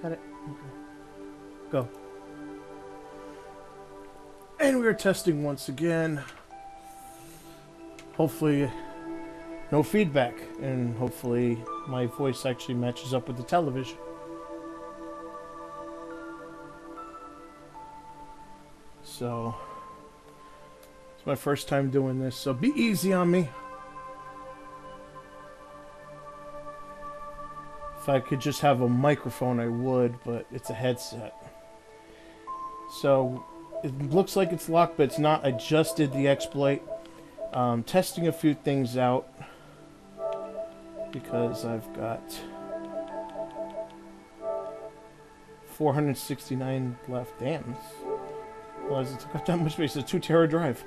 Got it. Okay. Go. And we are testing once again. Hopefully, no feedback, and hopefully my voice actually matches up with the television. So, it's my first time doing this, so be easy on me. If I could just have a microphone, I would, but it's a headset. So, it looks like it's locked, but it's not. I just did the exploit. Testing a few things out because I've got 469 left. Damn. Well, it took up that much space. It's a 2 tera drive.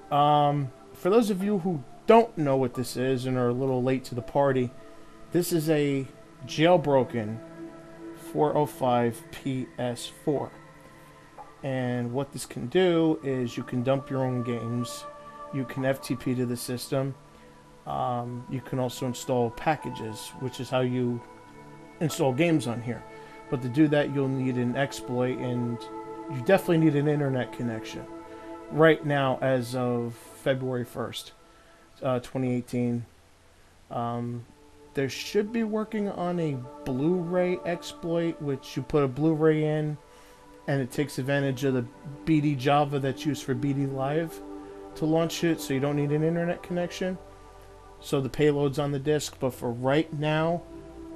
For those of you who don't know what this is and are a little late to the party, this is a jailbroken 405 PS4. And what this can do is you can dump your own games. You can FTP to the system. You can also install packages, which is how you install games on here. But to do that, you'll need an exploit, and you definitely need an internet connection. Right now, as of February 1st, 2018, there should be working on a Blu-ray exploit, which you put a Blu-ray in, and it takes advantage of the BD Java that's used for BD Live to launch it, so you don't need an internet connection. So the payload's on the disk, but for right now,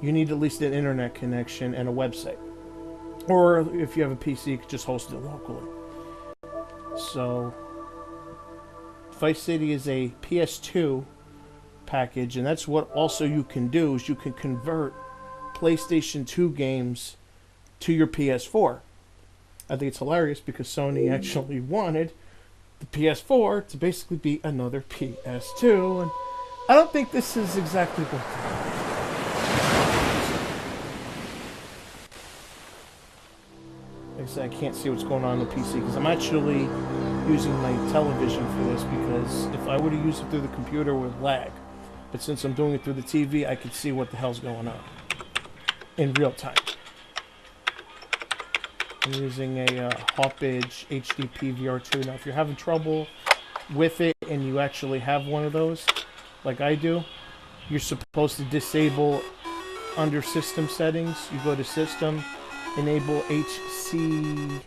you need at least an internet connection and a website. Or if you have a PC, you can just host it locally. So, Vice City is a PS2 package, and that's what also you can do, is you can convert PlayStation 2 games to your PS4. I think it's hilarious because Sony actually wanted the PS4 to basically be another PS2, and I don't think this is exactly what like I said, I can't see what's going on the PC because I'm actually using my television for this, because if I were to use it through the computer, it would lag. But since I'm doing it through the TV, I can see what the hell's going on in real time. I'm using a Hopage HDP VR2. Now, if you're having trouble with it and you actually have one of those, like I do, you're supposed to disable under system settings. You go to system, enable HCDP,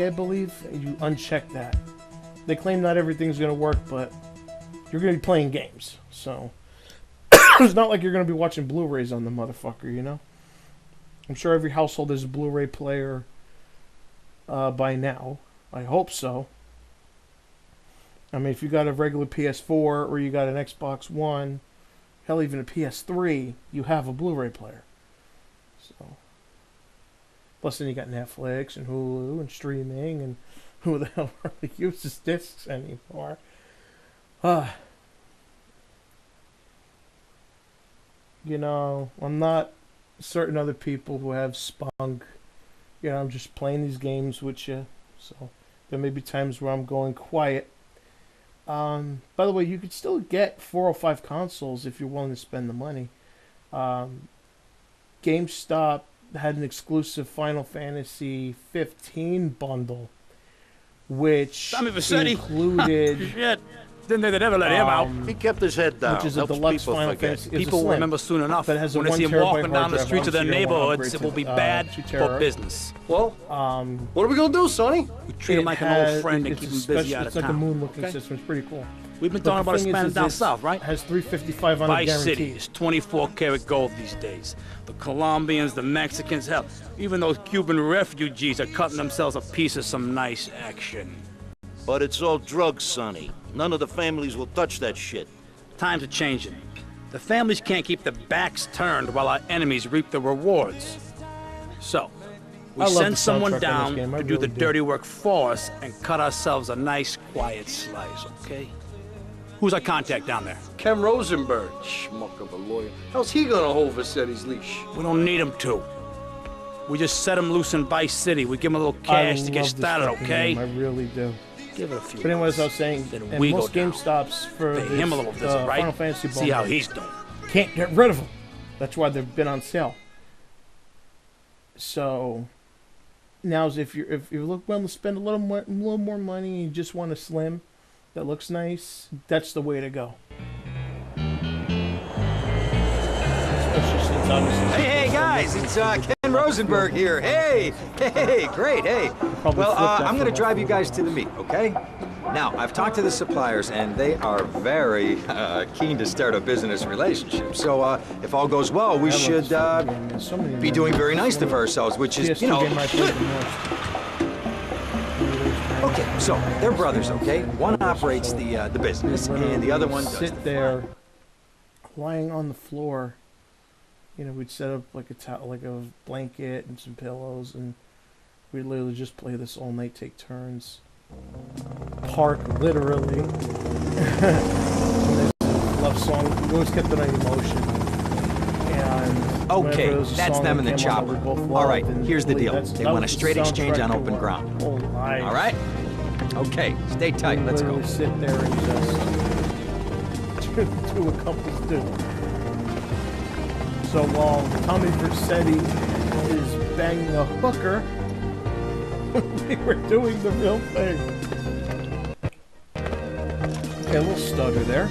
I believe, and you uncheck that. They claim not everything's going to work, but you're going to be playing games, so it's not like you're going to be watching Blu-rays on the motherfucker, you know? I'm sure every household has a Blu-ray player by now. I hope so. I mean, if you got a regular PS4 or you got an Xbox One, hell, even a PS3, you have a Blu-ray player. So, plus then you got Netflix and Hulu and streaming, and who the hell really uses discs anymore? You know, I'm not certain other people who have spunk. You know, I'm just playing these games with you, so there may be times where I'm going quiet. By the way, you could still get 405 consoles if you're willing to spend the money. GameStop had an exclusive Final Fantasy 15 bundle, which included... Shit. Didn't think they'd ever let him out. He kept his head down. Which is a deluxe Final Fantasy. People will remember soon enough. But it has when they see him walking down the streets of their neighborhoods, it will be bad for business. Well, what are we gonna do, Sonny? We treat him like an old friend and keep him busy out of town. It's like a moon-looking system. It's pretty cool. We've been talking about expanding down south, right? It has 355 on it guaranteed. Vice City is 24 karat gold these days. The Colombians, the Mexicans, hell, even those Cuban refugees are cutting themselves a piece of some nice action. But it's all drugs, Sonny. None of the families will touch that shit. Times are changing. The families can't keep their backs turned while our enemies reap the rewards. So, we send someone down to do the dirty work for us and cut ourselves a nice, quiet slice, okay? Who's our contact down there? Ken Rosenberg, schmuck of a lawyer. How's he gonna hold Vassetti's leash? We don't need him to. We just set him loose in Vice City. We give him a little cash to get started, okay? I really do. Give it a few. But anyways, I was saying, then we most go down. GameStops for Pay him a little visit, right? Final Fantasy See how he's doing. can't get rid of them. That's why they've been on sale. So now's if you're willing to spend a little more money and you just want a slim that looks nice, that's the way to go. Hey guys, it's Ken Rosenberg here. Hey, great, hey. Well, I'm going to drive you guys to the meet, okay? Now, I've talked to the suppliers, and they are very keen to start a business relationship. So, if all goes well, we should be doing very nice for ourselves, which is, you know... Okay, so, they're brothers, okay? One operates the business, and the other one does sit there, lying on the floor. You know, we'd set up like a blanket and some pillows, and we'd literally just play this all night, take turns. Park, literally. Love song. We always kept it on emotion. And okay, that's them in the chopper. All right, here's the deal. They want a straight exchange on open ground. All right? Okay, stay tight. Let's go. Sit there and just do a couple do. So while Tommy Vercetti is banging a hooker, we were doing the real thing. Okay, a little stutter there.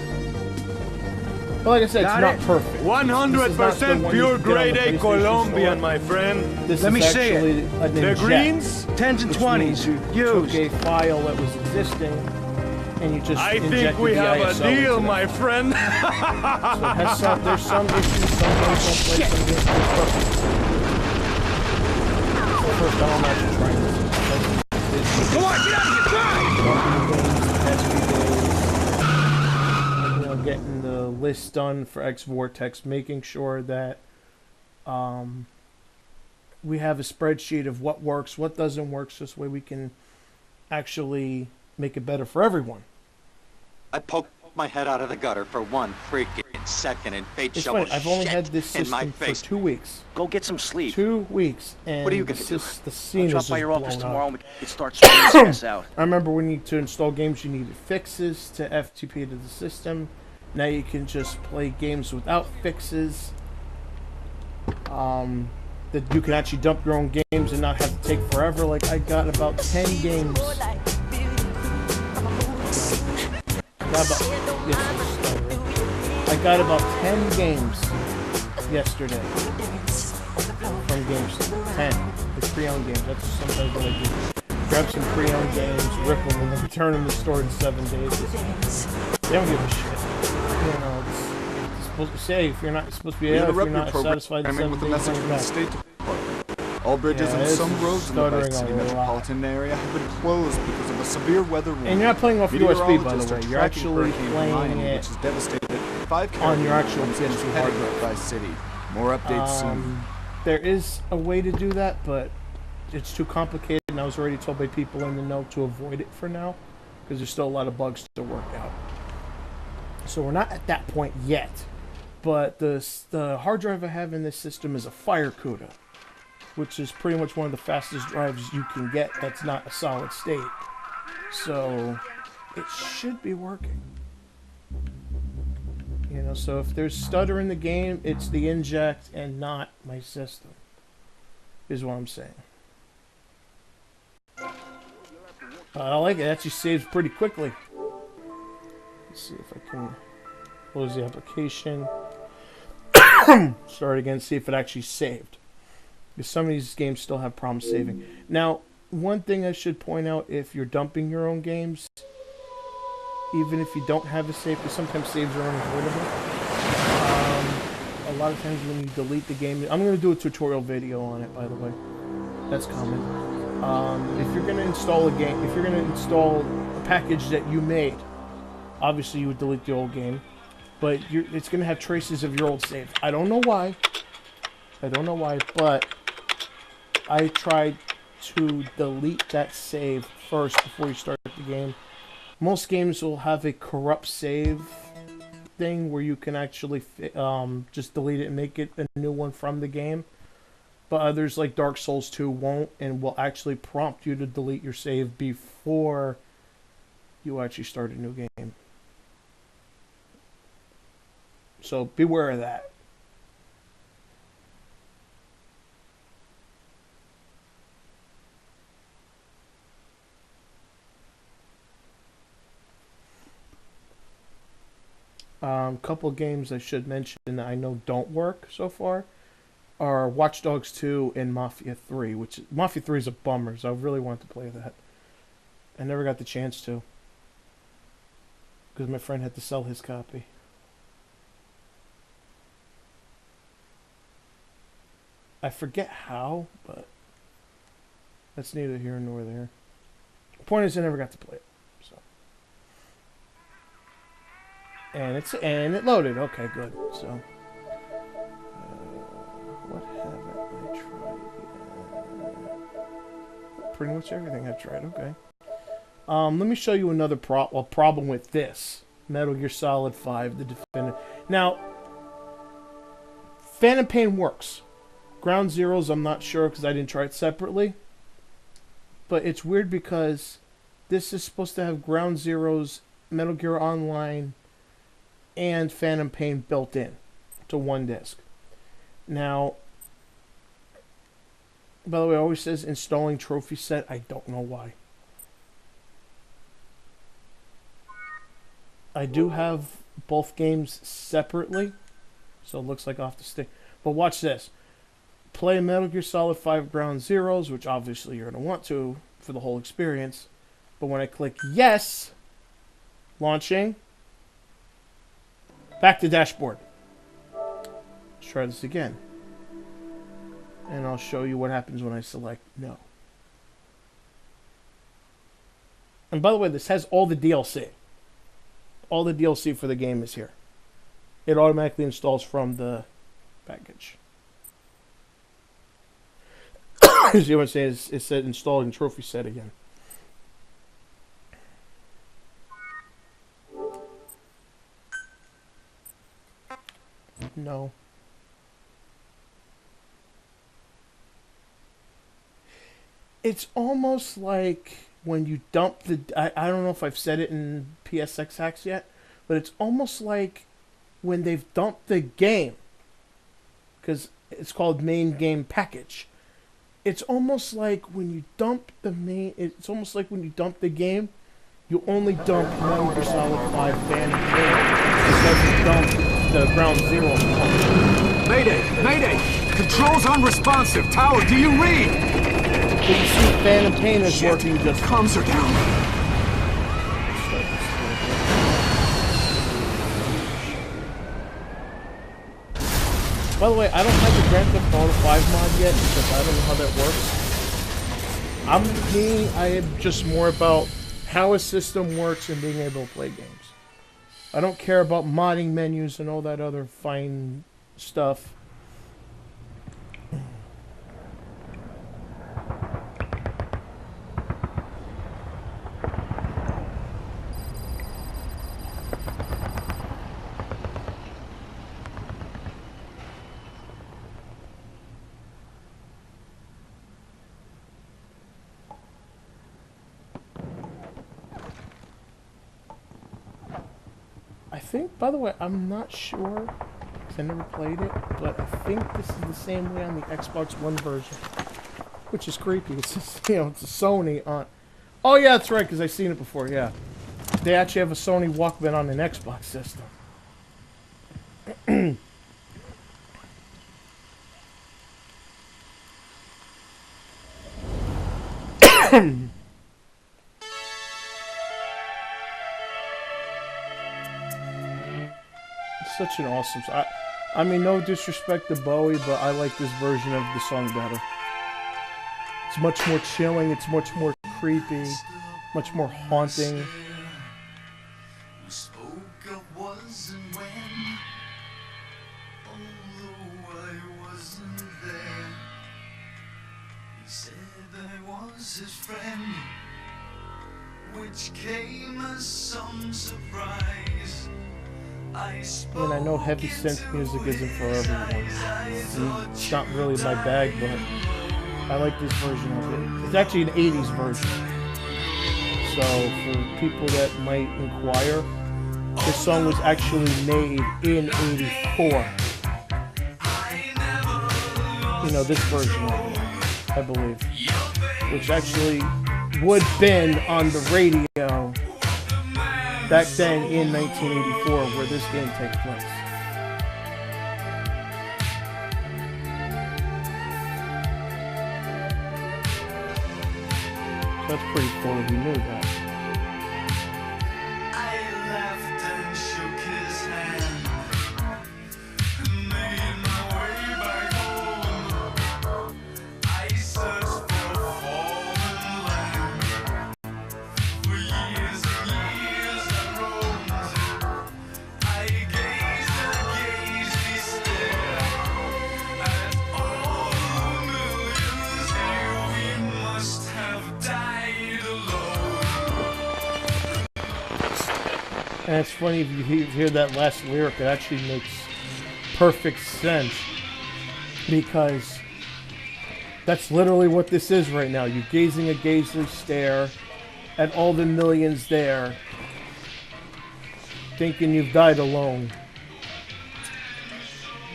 But like I said, it's not perfect. 100% pure grade A Colombian, my friend. Let me see it. The greens, 10s and 20s. You took a file that was existing, and you just I think we have a deal, my friend. So it has there's some issues, some games don't play, some games play perfect. First time I'm actually trying this. Come on, get out of your drive! Getting the list done for X-Vortex, making sure that we have a spreadsheet of what works, what doesn't work, so this way we can actually make it better for everyone. I poked my head out of the gutter for 1 freaking second and fate It's shoveled funny, I've only had this in my system for face. 2 weeks. Go get some sleep. 2 weeks, and What are you gonna do? the scene Drop is by your just office blown tomorrow up. and we can start sorting this out. I remember when you to install games, you needed fixes to FTP to the system. Now you can just play games without fixes. That you can actually dump your own games and not have to take forever. Like I got about 10 games. I got about 10 games yesterday from GameStop. 10. It's pre-owned games. That's sometimes what I do. Grab some pre-owned games, rip them, and then return them to the store in 7 days. They don't give a shit. You know, it's supposed to say if you're not supposed to be if you're not satisfied in 7 with a days, message bring from it the back. State Department. All bridges and some roads in the Vice City metropolitan area have been closed because of a severe weather warning. And you're not playing off USB, by Meteorologists the way. are You're tracking actually Hurricane playing Hermione, it which has devastated 5 on your actual Caribbean islands PS2 heading hardware. up Vice City. More updates soon. There is a way to do that, but it's too complicated, and I was already told by people in the know to avoid it for now, because there's still a lot of bugs to work out. So we're not at that point yet, but the hard drive I have in this system is a Fire CUDA, which is pretty much one of the fastest drives you can get that's not a solid state. So it should be working. You know, so if there's stutter in the game, it's the inject and not my system, is what I'm saying. I like it. It actually saves pretty quickly. Let's see if I can close the application. Start again, see if it actually saved. Because some of these games still have problems saving. Now, one thing I should point out, if you're dumping your own games, even if you don't have a save, because sometimes saves are unavoidable. A lot of times when you delete the game, I'm going to do a tutorial video on it, by the way. That's common. If you're going to install a game, if you're going to install a package that you made, obviously you would delete the old game, but it's going to have traces of your old save. I don't know why. But I tried to delete that save first before you start the game. Most games will have a corrupt save thing where you can actually just delete it and make it a new one from the game. But others, like Dark Souls 2, won't and will actually prompt you to delete your save before you actually start a new game. So beware of that. Couple games I should mention that I know don't work so far are Watch Dogs 2 and Mafia 3, which Mafia 3 is a bummer, so I really want to play that. I never got the chance to, because my friend had to sell his copy. I forget how, but that's neither here nor there. The point is I never got to play it. So. And it loaded. Okay, good. So what haven't I tried yet? Pretty much everything I've tried. Okay. Let me show you another problem with this Metal Gear Solid 5, the Definitive. Now, Phantom Pain works. Ground Zeroes, I'm not sure because I didn't try it separately. But it's weird because this is supposed to have Ground Zeroes, Metal Gear Online, and Phantom Pain built in to one disc. Now, by the way, it always says installing trophy set. I don't know why. I do have both games separately, so it looks like off the stick. But watch this. Play Metal Gear Solid 5 Ground Zeroes, which obviously you're going to want to for the whole experience. But when I click yes, launching, back to dashboard. Let's try this again. And I'll show you what happens when I select no. And by the way, this has all the DLC. All the DLC for the game is here. It automatically installs from the package. See what I'm saying? It said installing trophy set again. No. It's almost like when you dump the... I don't know if I've said it in PSX Hacks yet, but it's almost like when they've dumped the game, because it's called main game package. It's almost like when you dump the main... It's almost like when you dump the game, you only dump Metal Gear Solid 5 Phantom Pain. It doesn't dump the Ground Zero. Mayday! Mayday! Controls unresponsive. Tower, do you read? But you see Phantom Pain is working just... Comms are down. By the way, I don't have the Grand Theft Auto 5 mod yet because I don't know how that works. I am just more about how a system works and being able to play games. I don't care about modding menus and all that other fine stuff. I think, by the way, I'm not sure, because I never played it, but I think this is the same way on the Xbox One version, which is creepy. It's just, you know, it's a Sony on... Oh, yeah, that's right, because I've seen it before, yeah. They actually have a Sony Walkman on an Xbox system. Such an awesome song. I mean, no disrespect to Bowie, but I like this version of the song better. It's much more chilling, it's much more creepy, much more haunting. We spoke of was and when, although I wasn't there. He said I was his friend, which came as some surprise. And I know heavy synth music isn't for everyone. It's not really my bag, but I like this version of it. It's actually an 80s version. So for people that might inquire, this song was actually made in 84. You know, this version of it, I believe. Which actually would have been on the radio back then in 1984 where this game takes place. So that's pretty cool if you knew that. And it's funny if you hear that last lyric, it actually makes perfect sense. Because that's literally what this is right now. You're gazing a gazely stare at all the millions there, thinking you've died alone.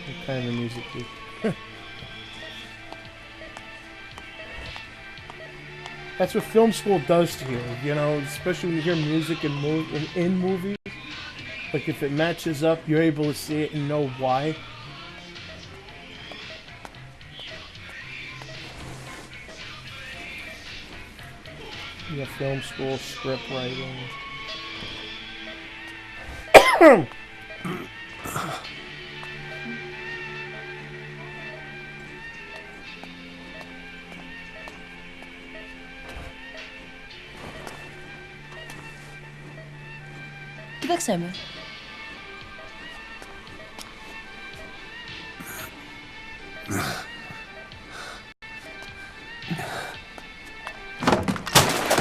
What kind of music is That's what film school does to you, you know, especially when you hear music in movies. Like, if it matches up, you're able to see it and know why. Yeah, film school, script writing. Gdzie chcemy?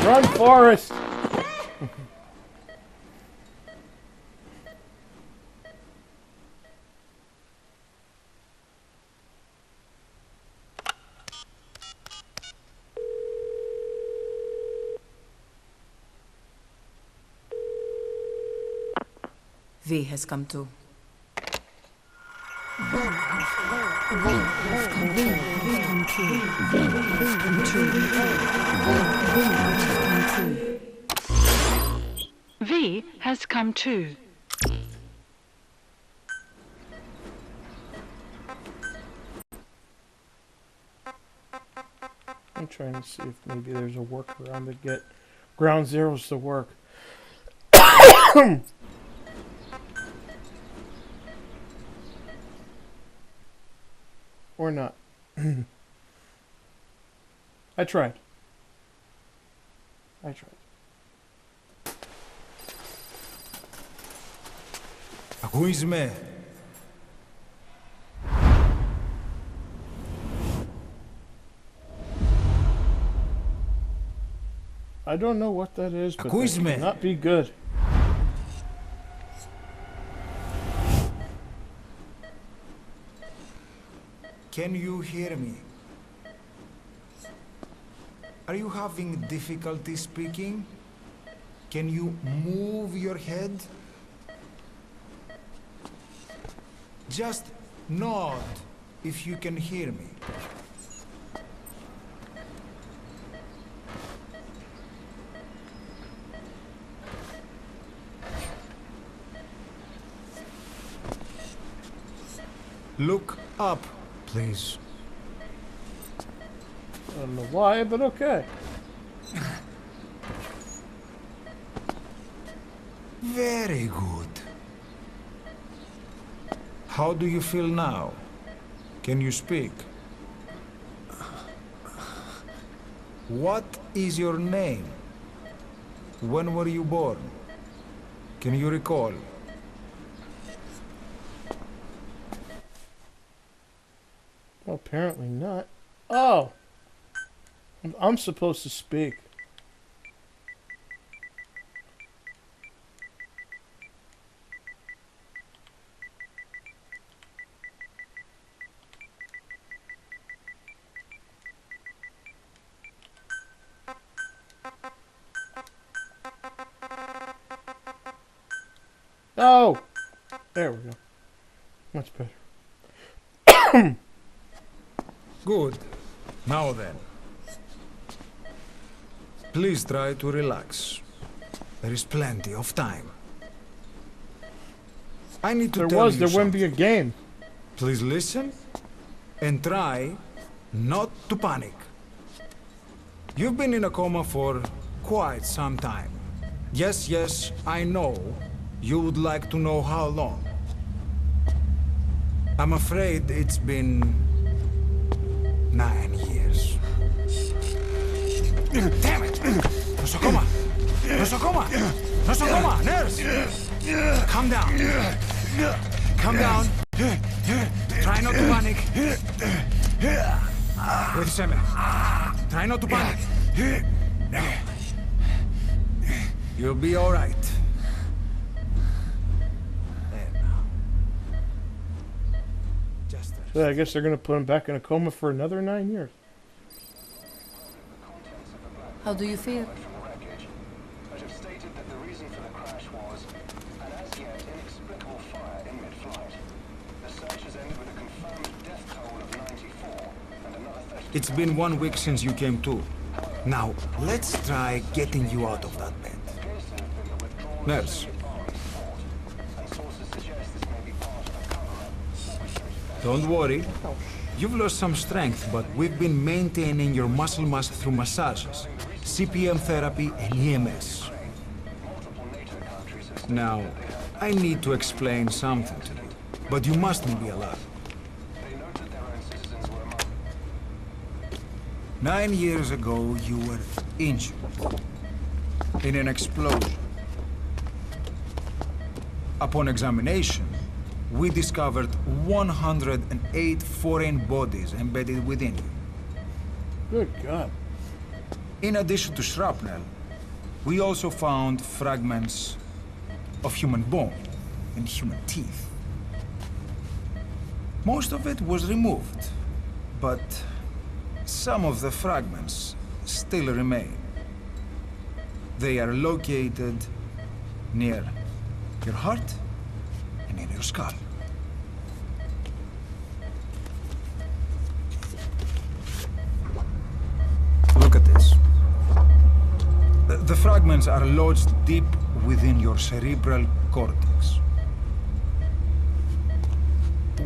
Run, Forrest! V has come to. V has come too. I'm trying to see if maybe there's a workaround to get ground zeros to work. Or not. I tried. Ακούεις με? I don't know what that is, but that cannot be good. Can you hear me? Are you having difficulty speaking? Can you move your head? Just nod if you can hear me. Look up, please. I don't know why, but okay. Very good. How do you feel now? Can you speak? What is your name? When were you born? Can you recall? Well, apparently not. Oh! I'm supposed to speak. Oh! There we go. Much better. Good. Now then. Please try to relax. There is plenty of time. I need to there tell was, you there something. wouldn't be a game. Please listen and try not to panic. You've been in a coma for quite some time. Yes, I know you would like to know how long. I'm afraid it's been 9 years. Damn it! Nosocoma! Nosocoma! Nosocoma! Nurse! Calm down. Calm down. Try not to panic. Wait a second. Try not to panic. You'll be all right. So I guess they're gonna put him back in a coma for another 9 years. How do you feel? It's been 1 week since you came to. Now, let's try getting you out of that bed. Nurse. Don't worry. You've lost some strength, but we've been maintaining your muscle mass through massages, CPM therapy, and EMS. Now, I need to explain something to you, but you mustn't be alarmed. 9 years ago, you were injured in an explosion. Upon examination, we discovered 108 foreign bodies embedded within you. Good God. In addition to shrapnel, we also found fragments of human bone and human teeth. Most of it was removed, but some of the fragments still remain. They are located near your heart and in your skull. Look at this. The fragments are lodged deep within your cerebral cortex.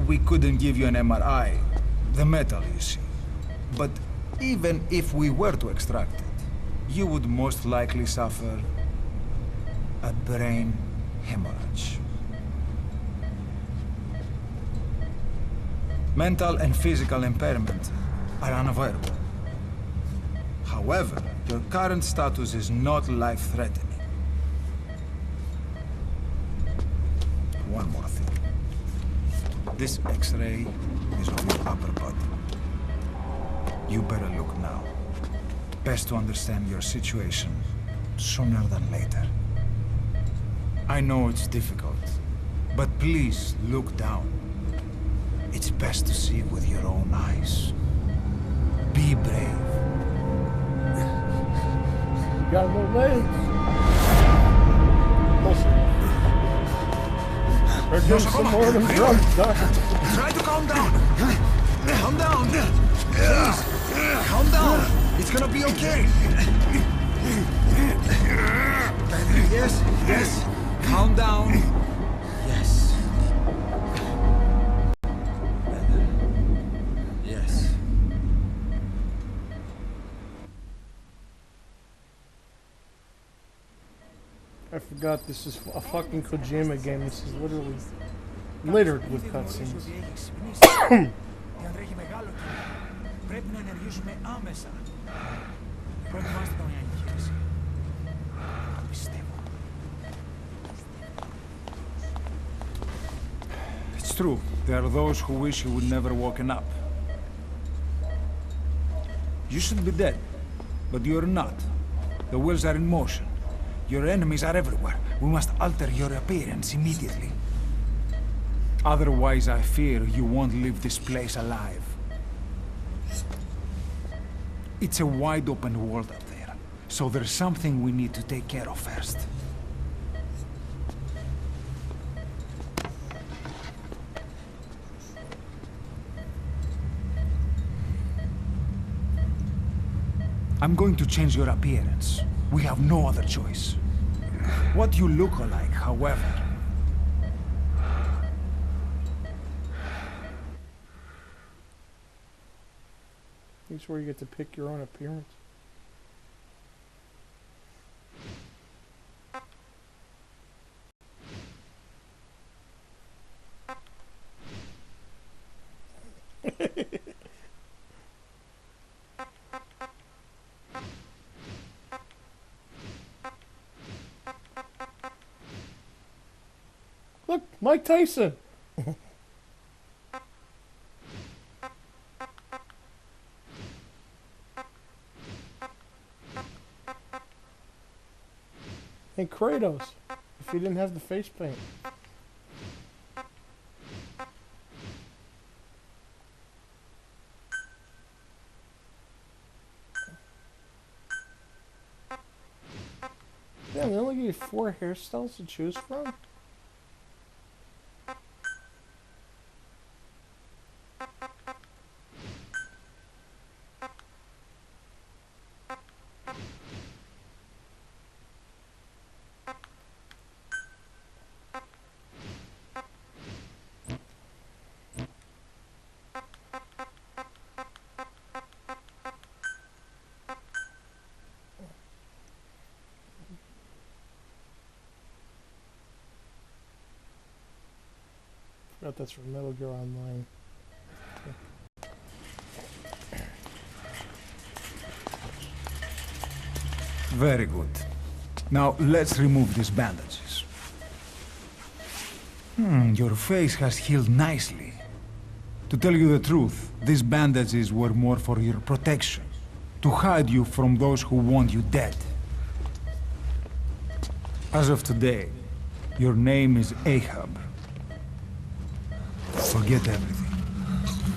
We couldn't give you an MRI, the metal, you see. But even if we were to extract it, you would most likely suffer a brain hemorrhage. Mental and physical impairment are unavoidable. However, your current status is not life-threatening. One more thing. This X-ray is of your upper body. You better look now. Best to understand your situation sooner than later. I know it's difficult, but please look down. It's best to see with your own eyes. Be brave. You got no legs. They're getting some more of them drugs, Doc. Try to calm down. Calm down. Please, calm down. It's gonna be okay. Yes. Calm down. Yes. Yes. I forgot this is a fucking Kojima game. This is literally littered with cutscenes. It's true. There are those who wish you would never woken up. You should be dead, but you're not. The wheels are in motion. Your enemies are everywhere. We must alter your appearance immediately. Otherwise, I fear you won't leave this place alive. It's a wide open world up there, so there's something we need to take care of first. I'm going to change your appearance. We have no other choice. What you look like, however, think it's where you get to pick your own appearance. Look, Mike Tyson. And Kratos, if he didn't have the face paint. Yeah, they only give you 4 hairstyles to choose from. Forgot that's from Metal Gear Online. Very good. Now let's remove these bandages. Your face has healed nicely. To tell you the truth, these bandages were more for your protection, to hide you from those who want you dead. As of today, your name is Ahab. Forget everything.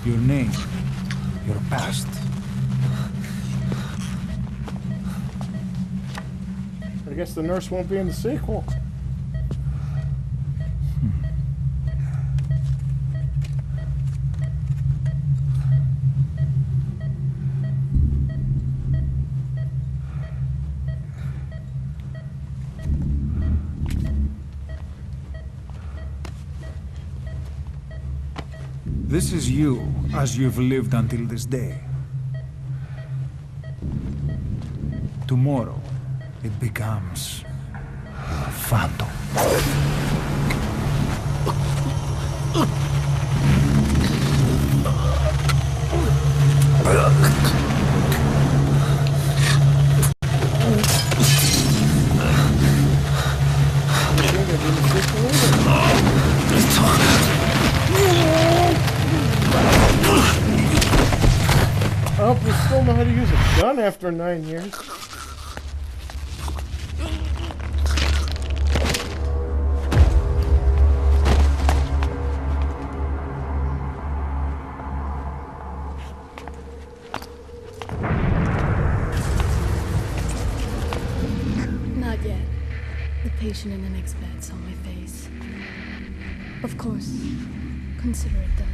Your name, your past. I guess the nurse won't be in the sequel. This is you, as you've lived until this day. Tomorrow, it becomes a phantom. I hope you still know how to use a gun after 9 years. Not yet. The patient in the next bed saw my face. Of course. Consider it done.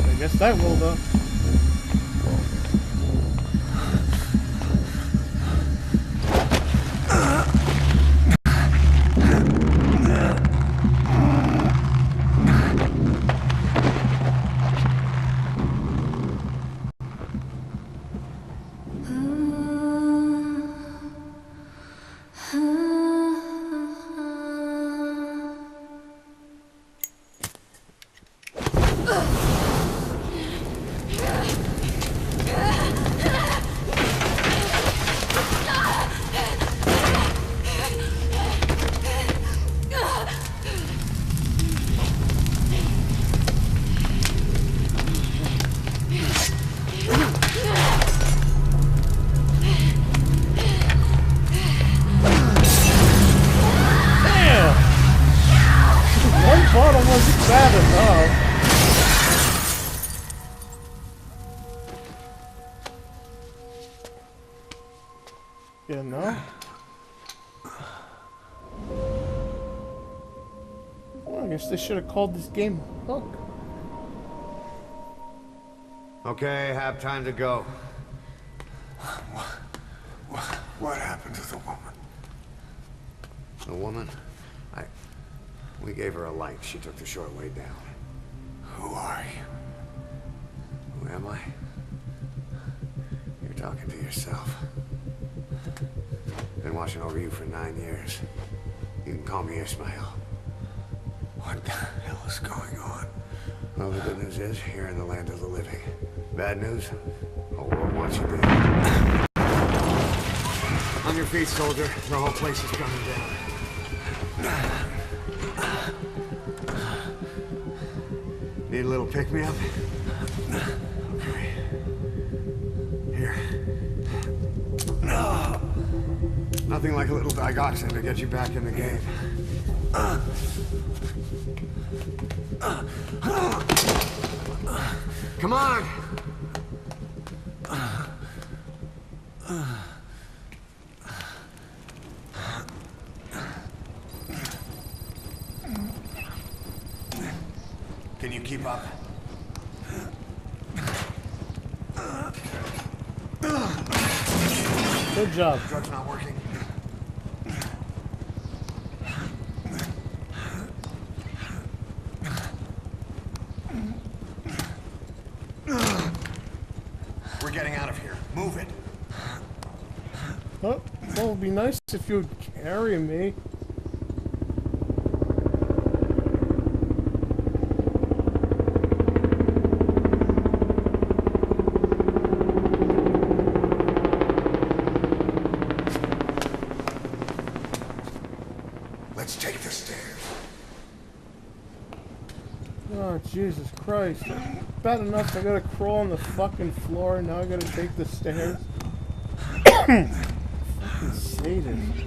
I guess that will though. You know? Well, I guess they should have called this game Hook. Okay, have time to go. What happened to the woman? The woman? We gave her a light. She took the short way down. Who are you? Who am I? You're talking to yourself. Been watching over you for 9 years. You can call me Ismail. What the hell is going on? Well, the good news is, you're in the land of the living. Bad news? Whole world wants you dead. On your feet, soldier. The whole place is coming down. Need a little pick-me-up? Okay. Here. Nothing like a little digoxin to get you back in the game. Come on! Can you keep up? Good job. Drug's not working. We're getting out of here. Move it. Oh, well, it'd be nice if you would carry me. Let's take the stairs. Oh, Jesus Christ. Bad enough I gotta crawl on the fucking floor, and now I gotta take the stairs. Fucking sadist.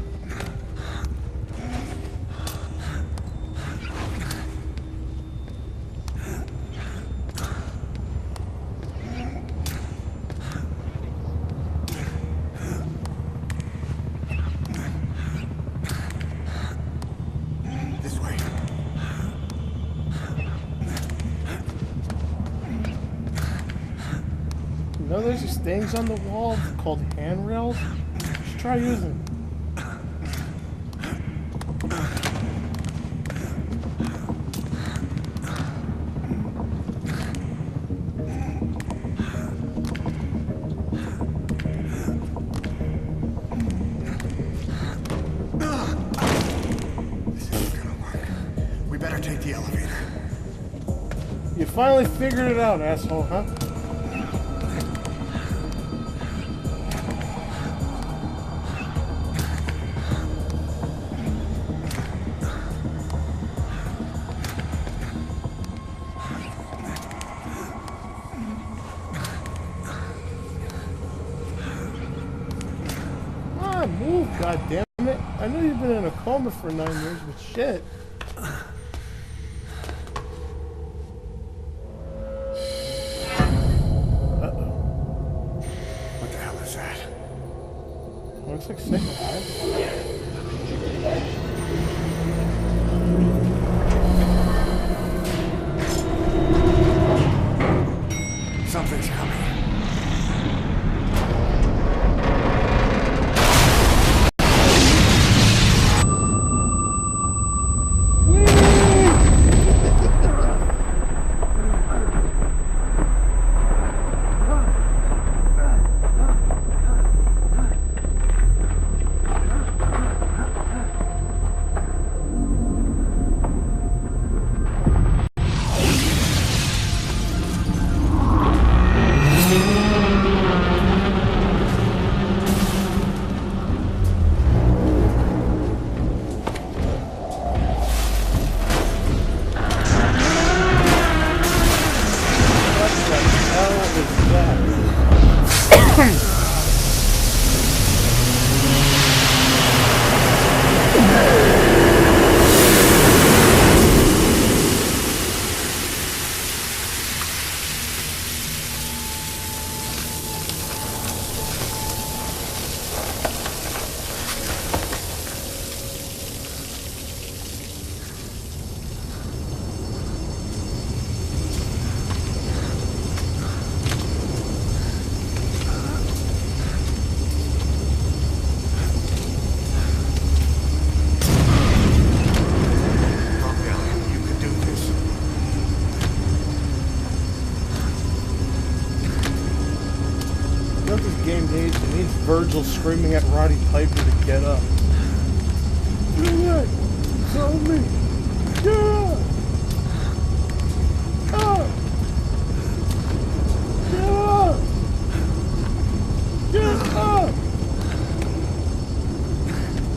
This way. You know there's these things on the wall called handrails? You should try using them. We better take the elevator. You finally figured it out, asshole, huh? Come on, move, goddammit. I know you've been in a coma for 9 years, but shit. What the hell is that? Looks like sick, Something's coming. Virgil screaming at Roddy Piper to get up. Juliet, tell me. Yeah. Up. Get up. Get up.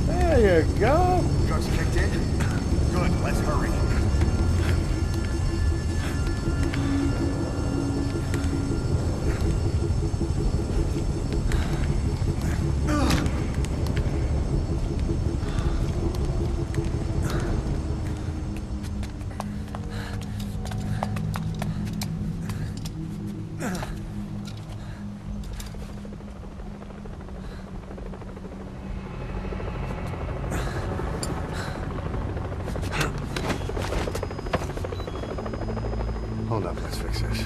There you go. Drugs kicked in? Good, let's hurry. Hold up, let's fix this.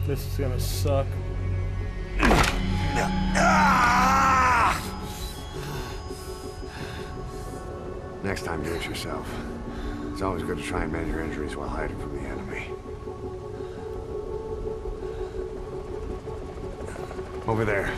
This is gonna suck. Next time, do it yourself. It's always good to try and mend your injuries while hiding from the enemy. Over there.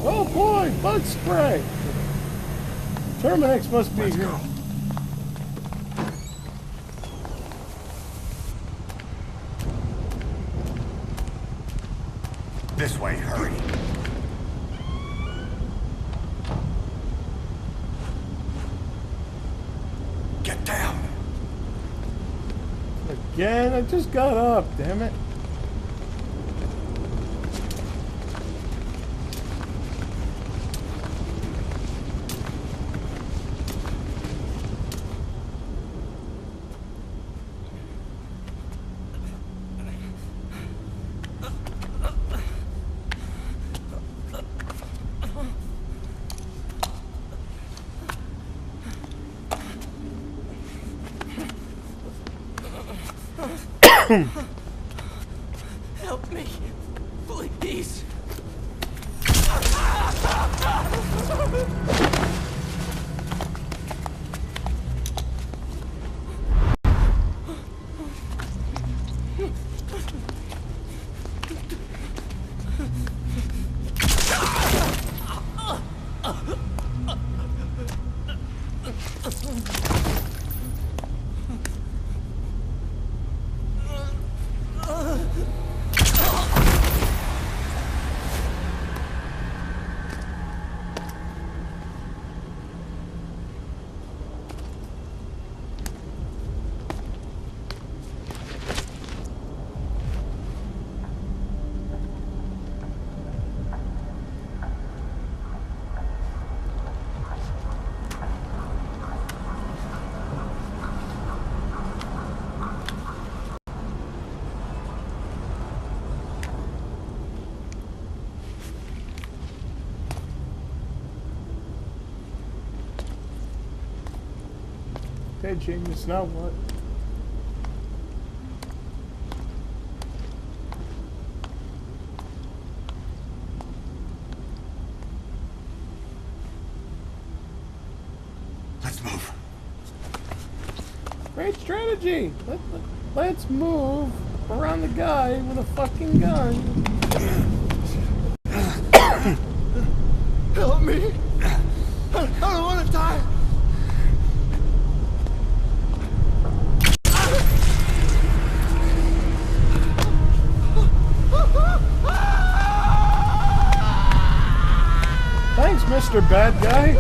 Oh boy, bug spray! Terminex must be here. This way, hurry. Get down. Again, I just got up, damn it. Help me, please. Okay, genius, now what? Let's move. Great strategy! Let's move around the guy with a fucking gun. Help me! I don't want to die! Thanks, Mr. Bad Guy.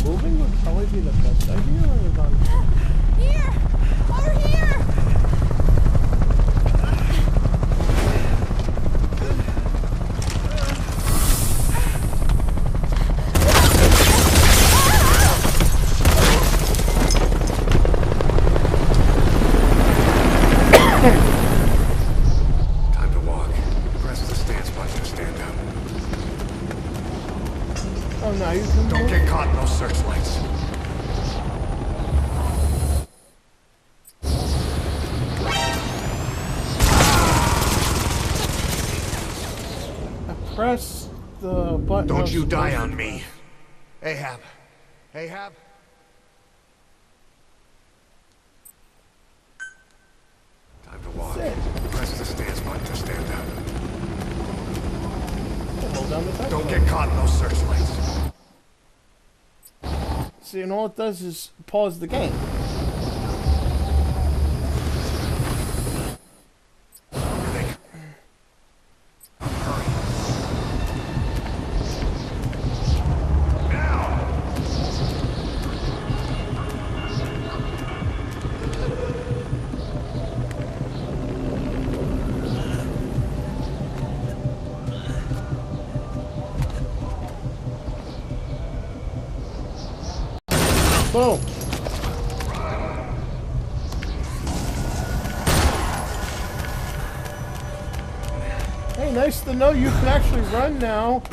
Moving would probably be the best idea. Time to walk. Press the stance button to stand up. Oh, now you can Don't get caught in those searchlights. Press the button. Don't you die on me. Ahab. Ahab. Time to walk. Press the stance button to stand up. Hold down the touch Don't button. get caught in those searchlights. See, and all it does is pause the game. Boom. Hey, nice to know you can actually run now.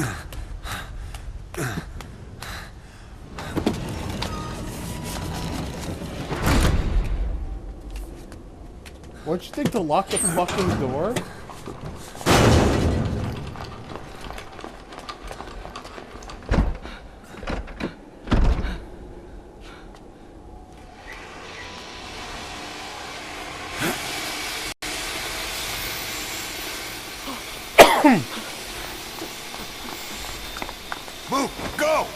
What'd you think to lock the fucking door? Move! Go!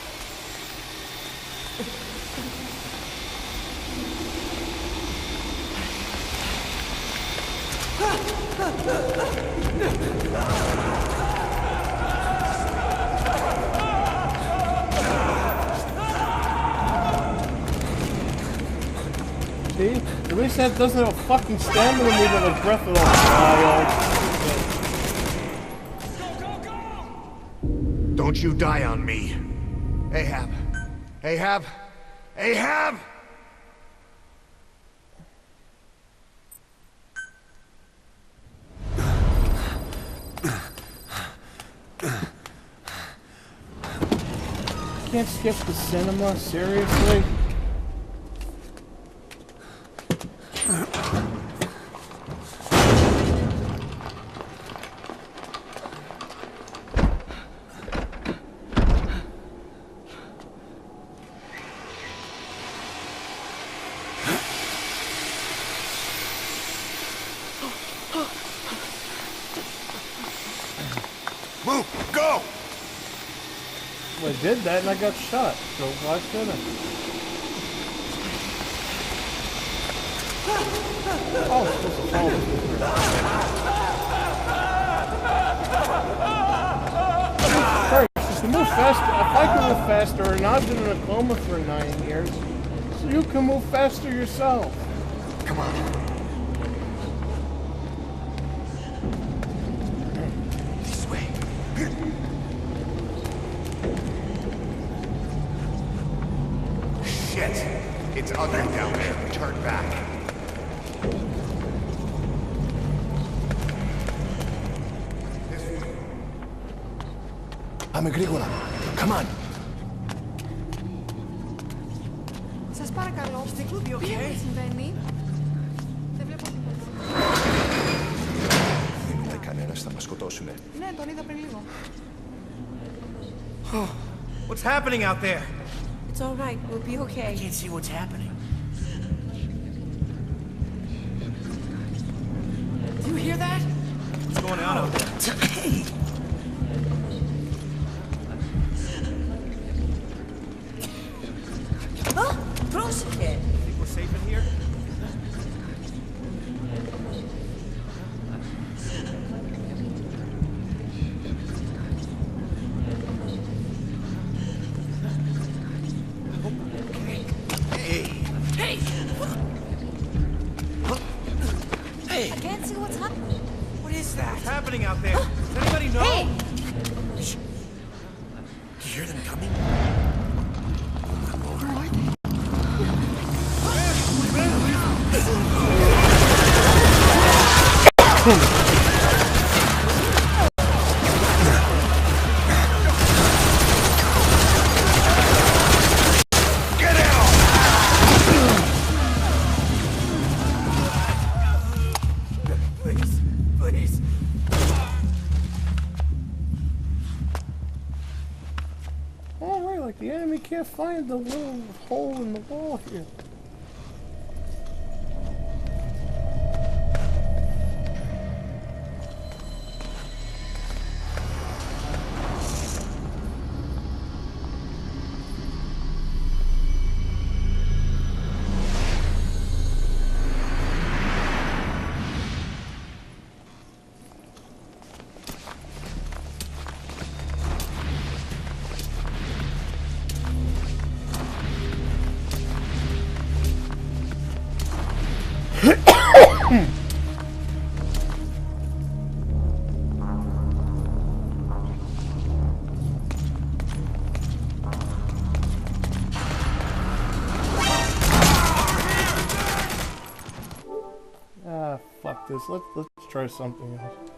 See? At least that doesn't have a fucking stamina meter like Breath of the Wild. Don't you die on me. Ahab. Ahab. Ahab! Can't skip the cinema, seriously? Move! Go! Well, I did that and I got shot, so why shouldn't I? Oh, it's supposed to fall. Christ, if you move faster, if I can move faster, and I've been in a coma for 9 years, so you can move faster yourself. Come on. This way. Shit! It's ugly down there. Turn back. Πάμε γρήγορα. Come on. Σας παρακαλώ. Τι συμβαίνει? Δεν βλέπω τίποτα. Δεν είναι κανένας, θα μας σκοτώσουνε. Ναι, τον είδα πριν λίγο. What's happening out there? It's all right. We'll be okay. I can't see what's happening. Do you hear that? What's going on out there? Oh, πρόσεχε. Think we're safe in here? I can't see what's happening. What is that? What's happening out there? Does anybody know? Hey! Shh. Do you hear them coming? The enemy can't find the little hole in the wall here. Fuck this. Let's try something else.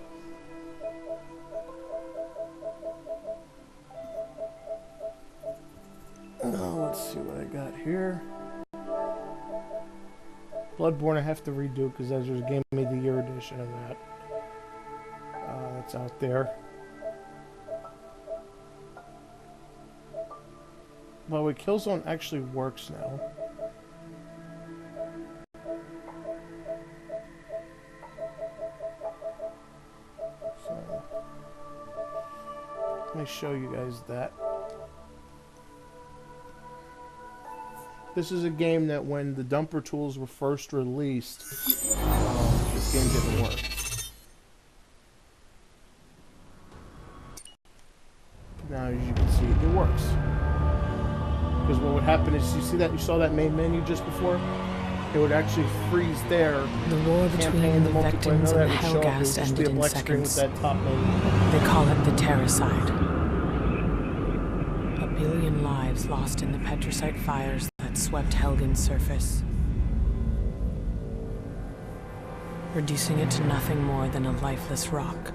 Let's see what I got here. Bloodborne I have to redo because there's a Game of the Year edition of that. That's out there. Well, wait, Killzone actually works now. So, let me show you guys that. This is a game that when the dumper tools were first released, this game didn't work. Now, as you can see, it works. Because what would happen is, you see that, you saw that main menu just before? It would actually freeze there. The war between the Vectins and the Helghast ended in seconds. They call it the Terracide. A billion lives lost in the Petricite fires that swept Helgen's surface, reducing it to nothing more than a lifeless rock.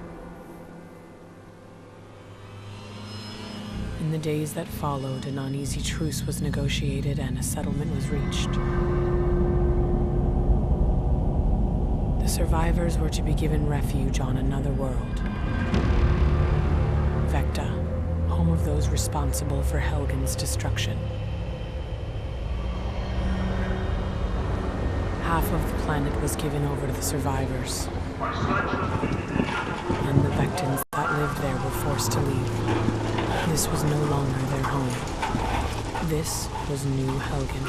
In the days that followed, an uneasy truce was negotiated and a settlement was reached. The survivors were to be given refuge on another world. Vecta, home of those responsible for Helgen's destruction. Half of the planet was given over to the survivors, and the Vectins that lived there were forced to leave. This was no longer their home. This was New Helgen.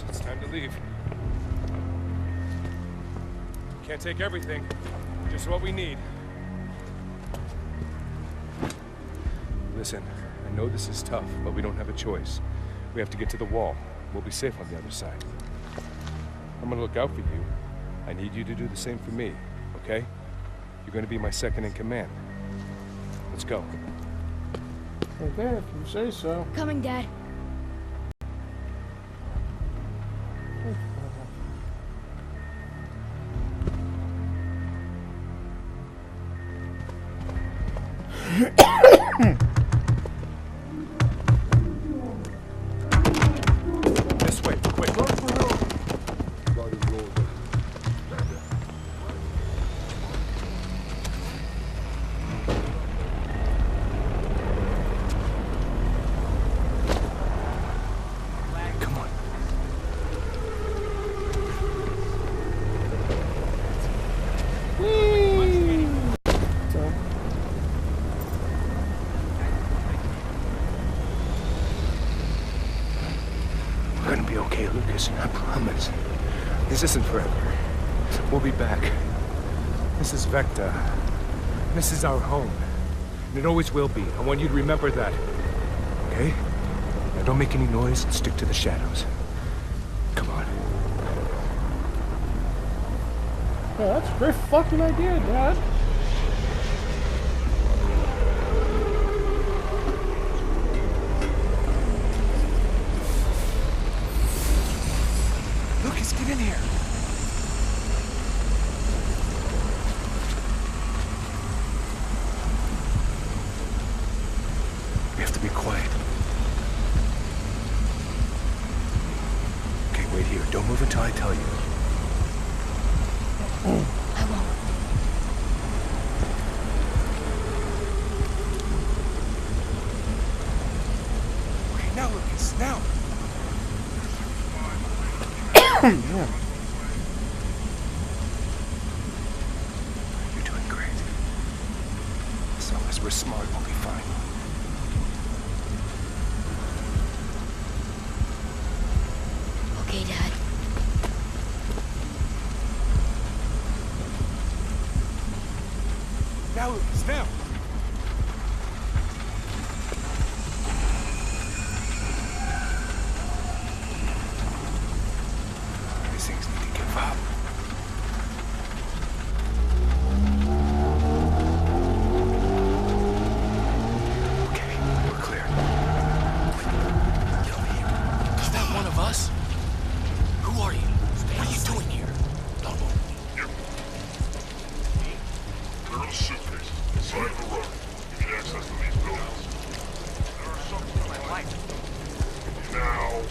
It's time to leave. Can't take everything, just what we need. Listen, I know this is tough, but we don't have a choice. We have to get to the wall. We'll be safe on the other side. I'm gonna look out for you. I need you to do the same for me, okay? You're gonna be my second in command. Let's go. Okay, if you say so. Coming, Dad. This way, quick. Come on. I'm gonna be okay, Lucas. I promise. This isn't forever. We'll be back. This is Vecta. This is our home. And it always will be. I want you to remember that. Okay? Now don't make any noise and stick to the shadows. Come on. Yeah, that's a great fucking idea, Dad. Lucas, get in here. We have to be quiet. Okay, wait here. Don't move until I tell you. I won't. Okay, now, Lucas, now. Yeah. You're doing great. As long as we're smart, we'll be fine. Okay, Dad. Now, Lucas, now. These things need to give up. Okay, we're clear. Is that one of us? Who are you? What are you doing here? Don't move. There are suitcases inside the road. You need access to these buildings. There are some to my life. Now.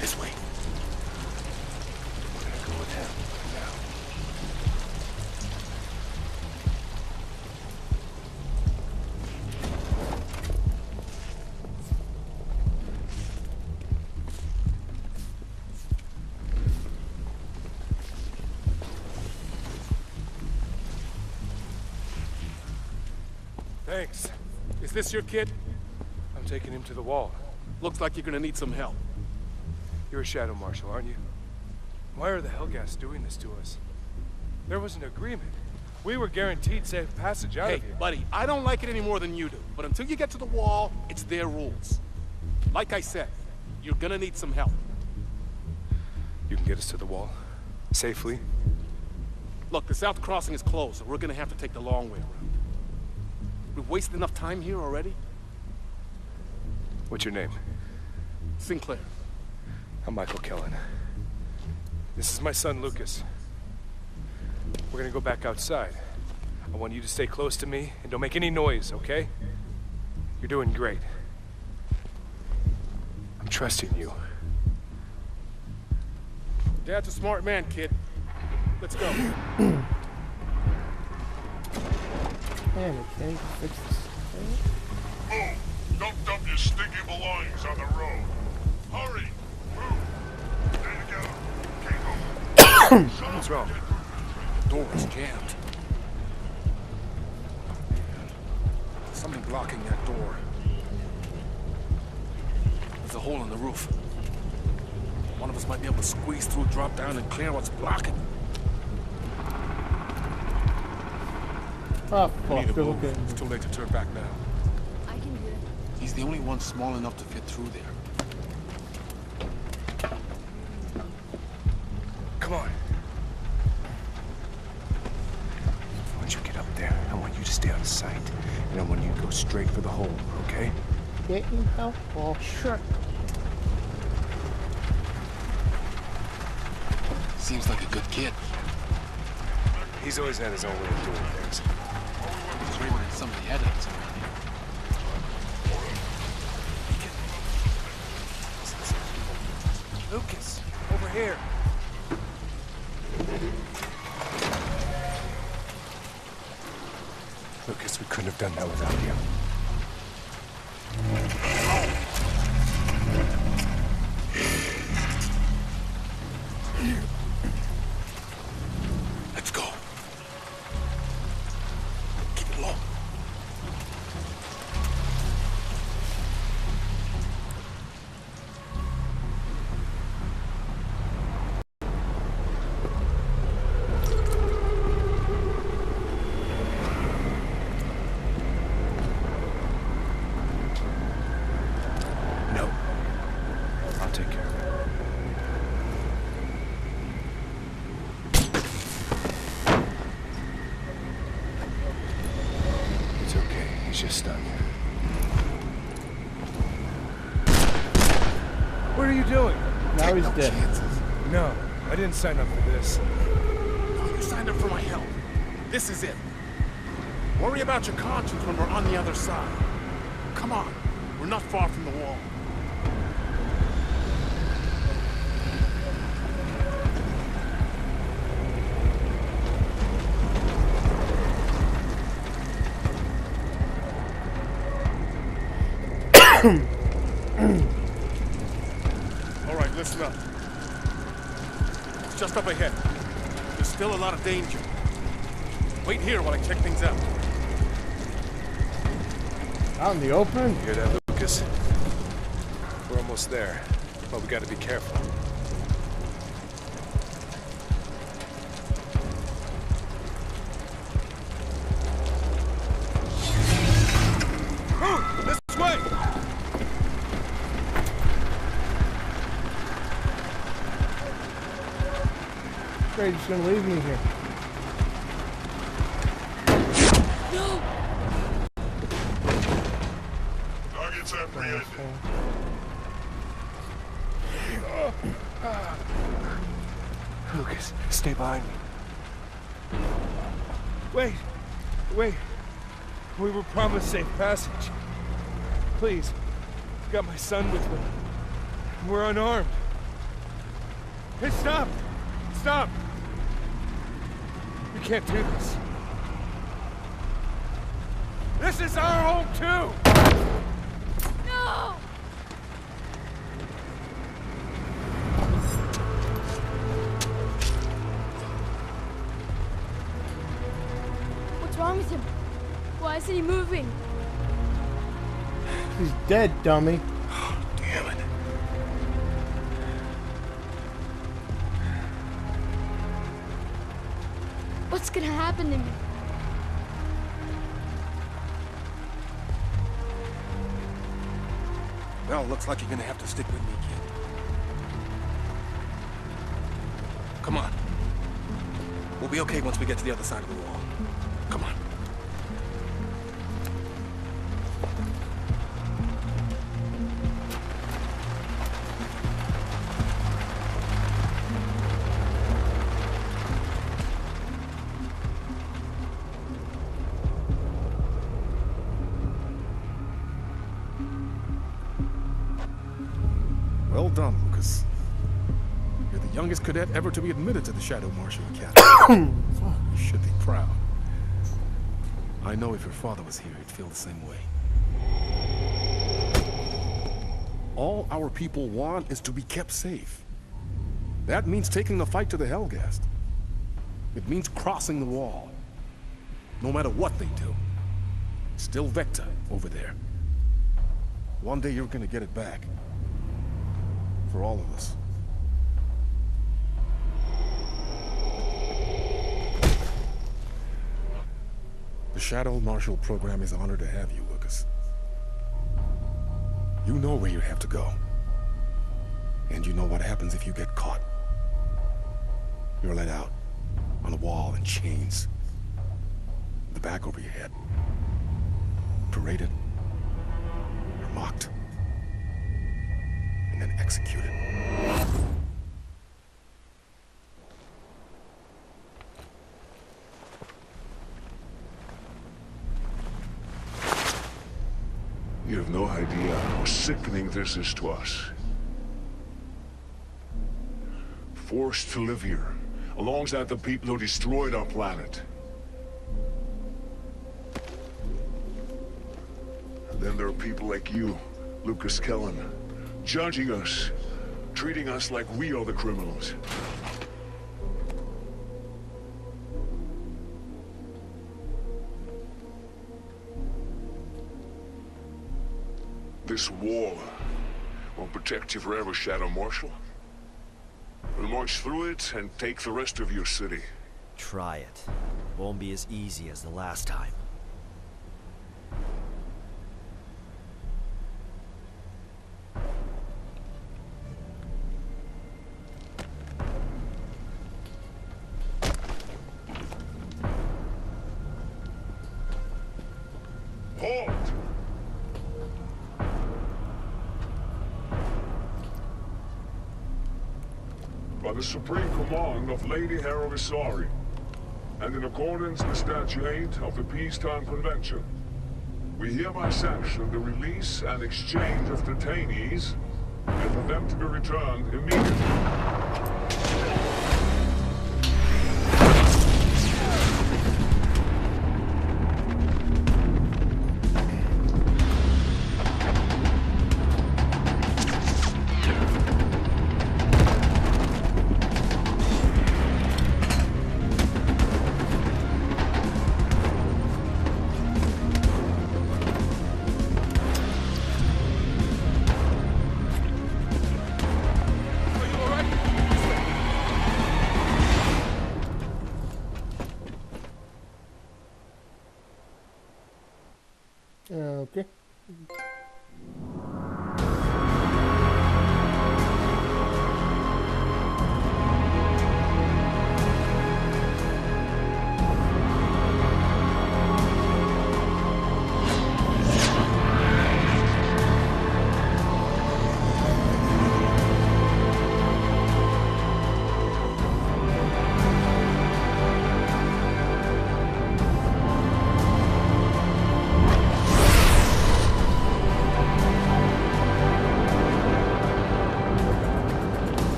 This way. We're gonna go with him now. Thanks. Is this your kid? I'm taking him to the wall. Looks like you're gonna need some help. You're a shadow marshal, aren't you? Why are the Hellgas doing this to us? There was an agreement. We were guaranteed safe passage out of here. Hey, buddy, I don't like it any more than you do. But until you get to the wall, it's their rules. Like I said, you're gonna need some help. You can get us to the wall? Safely? Look, the south crossing is closed, so we're gonna have to take the long way around. We've wasted enough time here already. What's your name? Sinclair. I'm Michael Kellen. This is my son, Lucas. We're gonna go back outside. I want you to stay close to me and don't make any noise, okay? You're doing great. I'm trusting you. Dad's a smart man, kid. Let's go. Man, okay, fix this. Oh, don't dump your stinky belongings on the road. Hurry! Move! Stay together. What's wrong? The door is jammed. Something blocking that door. There's a hole in the roof. One of us might be able to squeeze through, drop down, and clear what's blocking. Oh, We need to fuck, move. okay. It's too late to turn back now. I can do it. He's the only one small enough to fit through there. Come on. Once you get up there, I want you to stay out of sight. And I want you to go straight for the hole, okay? Getting help? Oh, sure. Seems like a good kid. He's always had his own way of doing things. Screaming at some of the editors around here. Lucas, over here. Lucas, we couldn't have done that without you. Let's go. Keep it low. No. I'll take care of it. It's okay. He's just stuck. What are you doing? Now he's dead. No, I didn't sign up for this. Oh, you signed up for my help. This is it. Worry about your conscience when we're on the other side. Come on. We're not far from the wall. All right, listen up. It's just up ahead. There's still a lot of danger. Wait here while I check things out. Out in the open? You hear that, Lucas? We're almost there, but we gotta be careful. This way! Great, just gonna leave me here. No! Target's apprehended. Lucas, stay behind me. Wait! We were promised safe passage. Please, I've got my son with me. We're unarmed. Hey, stop! Stop! We can't do this. This is our home, too! No! What's wrong with him? Why isn't he moving? He's dead, dummy. Damn it. What's gonna happen to me? Well, looks like you're gonna have to stick with me, kid. Come on. We'll be okay once we get to the other side of the wall. Come on. Well done, Lucas. You're the youngest cadet ever to be admitted to the Shadow Marshal Academy. You should be proud. I know if your father was here, he'd feel the same way. All our people want is to be kept safe. That means taking the fight to the Hellgast. It means crossing the wall. No matter what they do. Still Vector over there. One day you're gonna get it back. For all of us. The Shadow Marshal program is honored to have you, Lucas. You know where you have to go. And you know what happens if you get caught. You're let out, on a wall in chains. The back over your head. Paraded. Or mocked. And then executed. idea how sickening this is to us. Forced to live here, alongside the people who destroyed our planet. And then there are people like you, Lucas Kellen, judging us, treating us like we are the criminals. This wall won't protect you forever, Shadow Marshal. We'll march through it and take the rest of your city. Try it. Won't be as easy as the last time. Halt! By the supreme command of Lady Harovisari, and in accordance with Statute 8 of the Peacetime Convention, we hereby sanction the release and exchange of detainees, and for them to be returned immediately. Okay.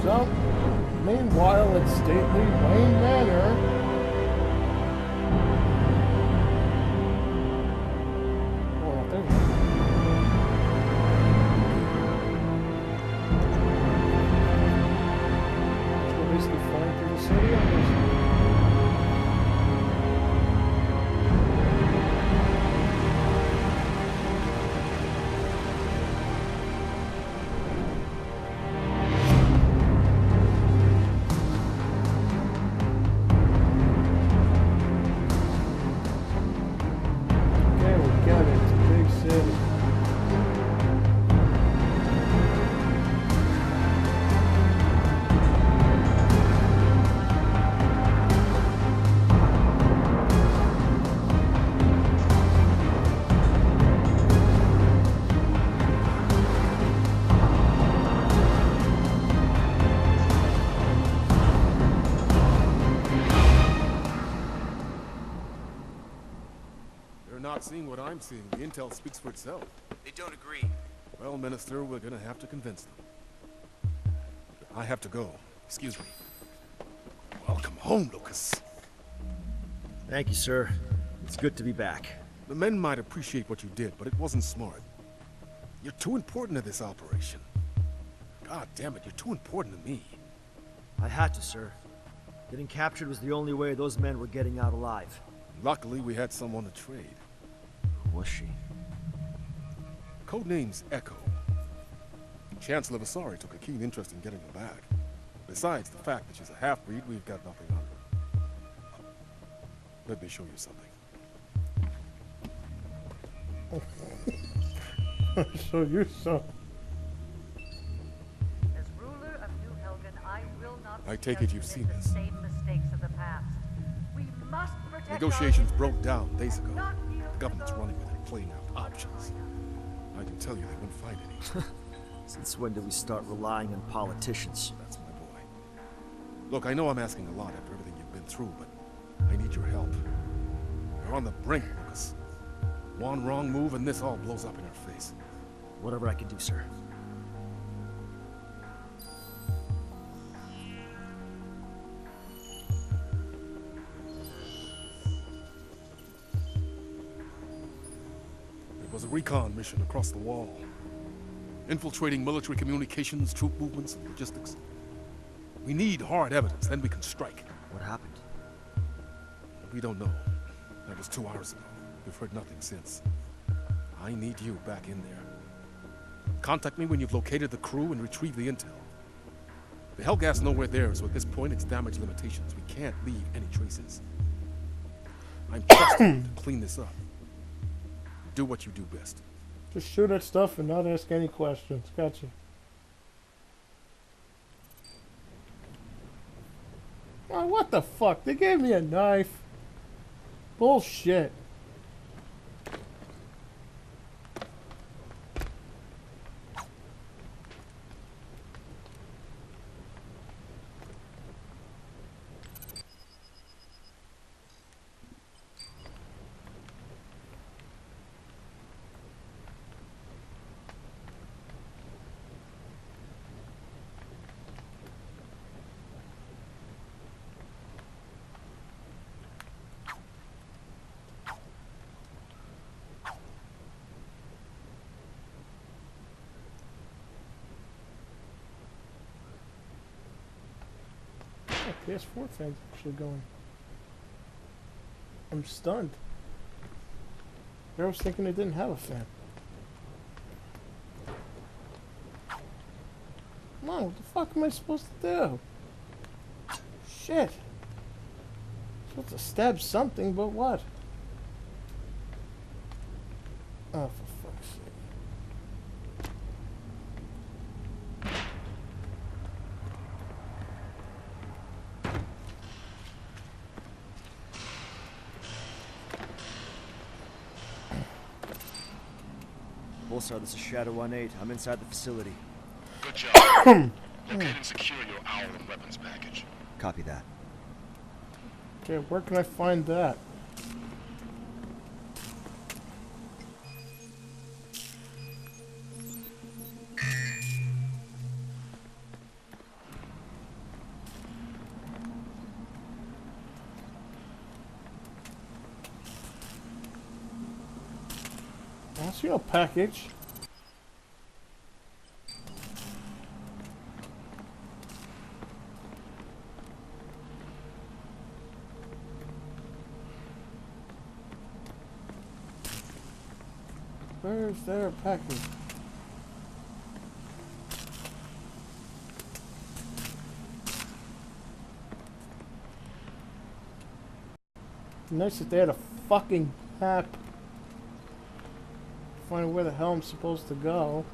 So, meanwhile at stately Wayne Manor, we're basically flying through the city on this. Not seeing what I'm seeing. The intel speaks for itself. They don't agree. Well, Minister, we're gonna have to convince them. I have to go. Excuse me. Welcome home, Lucas. Thank you, sir. It's good to be back. The men might appreciate what you did, but it wasn't smart. You're too important to this operation. God damn it, you're too important to me. I had to, sir. Getting captured was the only way those men were getting out alive. Luckily, we had someone to trade. Who was she? Codename's Echo. Chancellor Vasari took a keen interest in getting her back. Besides the fact that she's a half-breed, we've got nothing on her. Let me show you something. I'll show you some. As ruler of New Helgen, I will not I take it you've seen the this. same mistakes of the past. We must protect Negotiations broke down days ago. The government's running with it, playing out options. I can tell you they won't find any. Since when do we start relying on politicians? That's my boy. Look, I know I'm asking a lot after everything you've been through, but I need your help. We're on the brink, Lucas. One wrong move and this all blows up in our face. Whatever I can do, sir. It was a recon mission across the wall. Infiltrating military communications, troop movements, and logistics. We need hard evidence, then we can strike. What happened? We don't know. That was 2 hours ago. We've heard nothing since. I need you back in there. Contact me when you've located the crew and retrieved the intel. The Hellgas nowhere there, so at this point it's damage limitations. We can't leave any traces. I'm trusting you to clean this up. Do what you do best. Just shoot at stuff and not ask any questions. Gotcha. Oh, what the fuck? They gave me a knife. Bullshit. PS4 fan's actually going. I'm stunned. I was thinking it didn't have a fan. Come on, what the fuck am I supposed to do? Shit. I'm supposed to stab something, but what? Oh, for fuck's sake. Pulsar, this is Shadow 1-8. I'm inside the facility. Good job. Locate and secure your owl and weapons package. Copy that. Okay, where can I find that? I see no package. Where's their package? Nice that they had a fucking map. Find where the hell I'm supposed to go.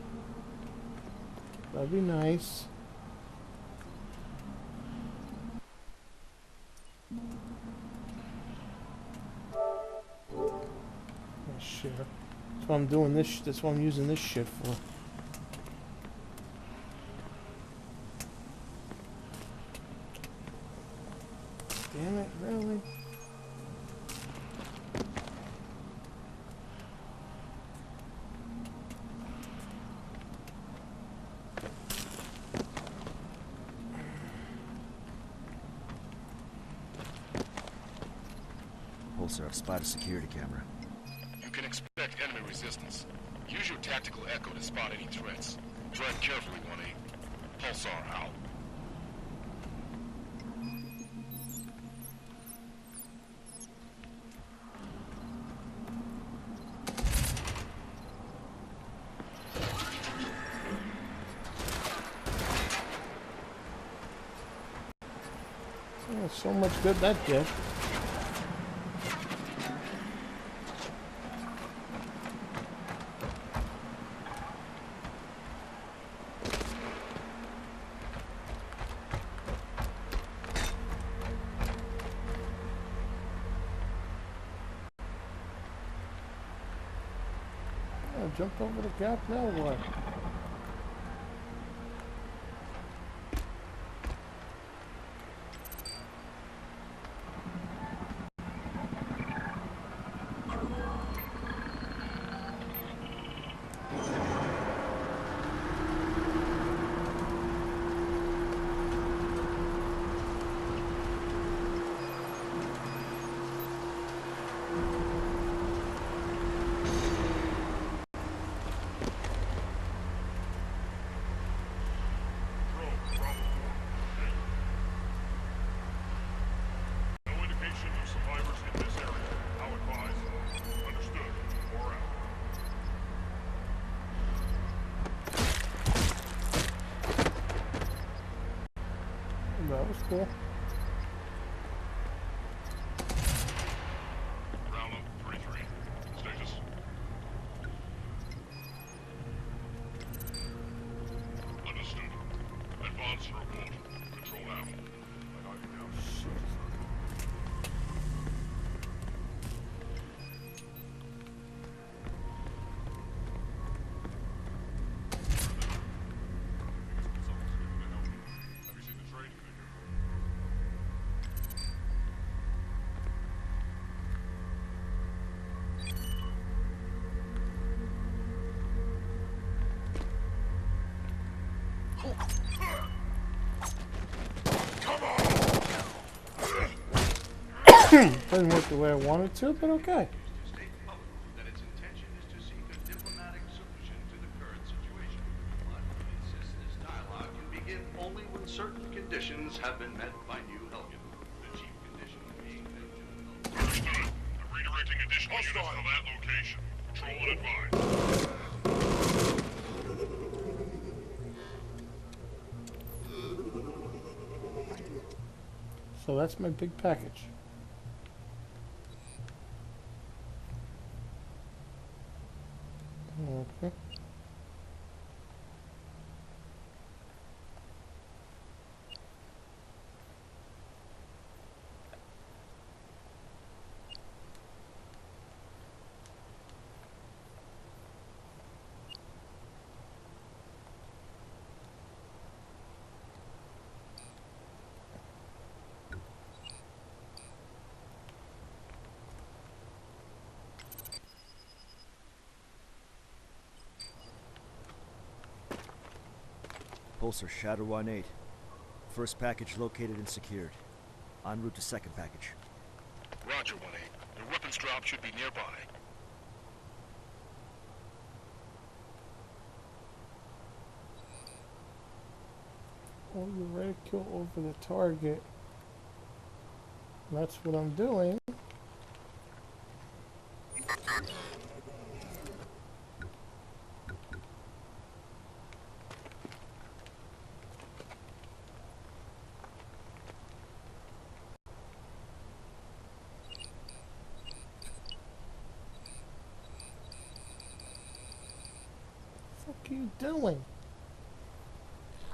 That'd be nice. Oh shit. That's why I'm doing this. That's what I'm using this shit for. Damn it, really? Pulsar, I've spotted a security camera. You can expect enemy resistance. Use your tactical echo to spot any threats. Tread carefully, 1-8. Pulsar out. Oh, so much good that did. Jumped over the gap, now what? cool. Round 33. Status. Understood. Advance report. Control out. Doesn't work the way I wanted to, but okay. That its intention is to seek a diplomatic solution to the current situation. But it insists this dialogue can begin only when certain conditions have been met by New Helgen. The chief condition being that Understood. I'm redirecting additional units to that location. Control and advise. So that's my big package. Okay. Pulsar, Shadow 1-8. First package located and secured. En route to second package. Roger, 1-8. Your weapons drop should be nearby. Oh, you're ready to kill over the target. That's what I'm doing. What are you doing?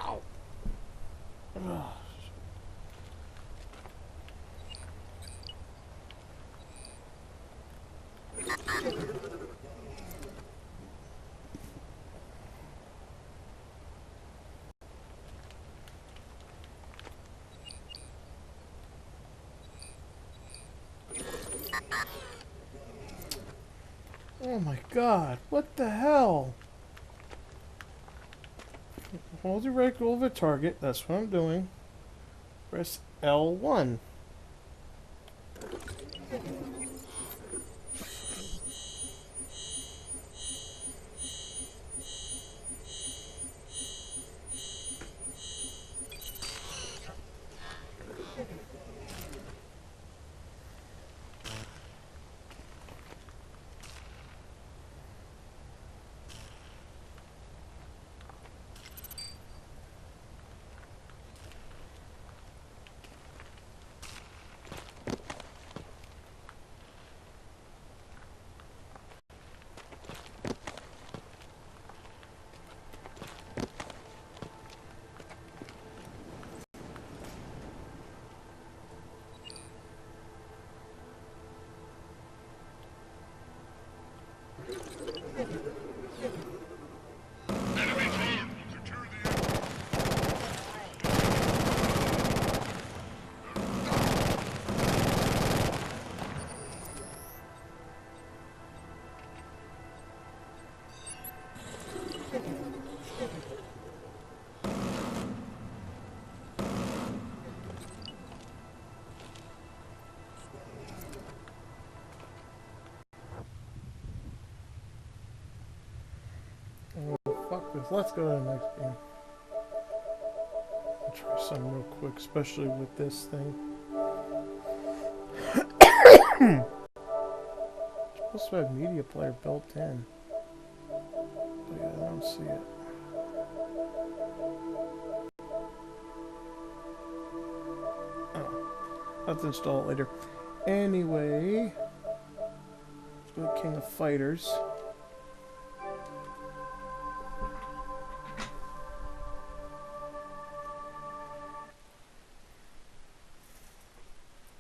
Ow. Ugh. Oh my god, what the hell? Hold your right over the target, that's what I'm doing. Press L1. Fuck this. Let's go to the next game. I'll try something real quick, especially with this thing. It's supposed to have media player built in. But yeah, I don't see it. I'll have to install it later. Anyway, let's go to King of Fighters.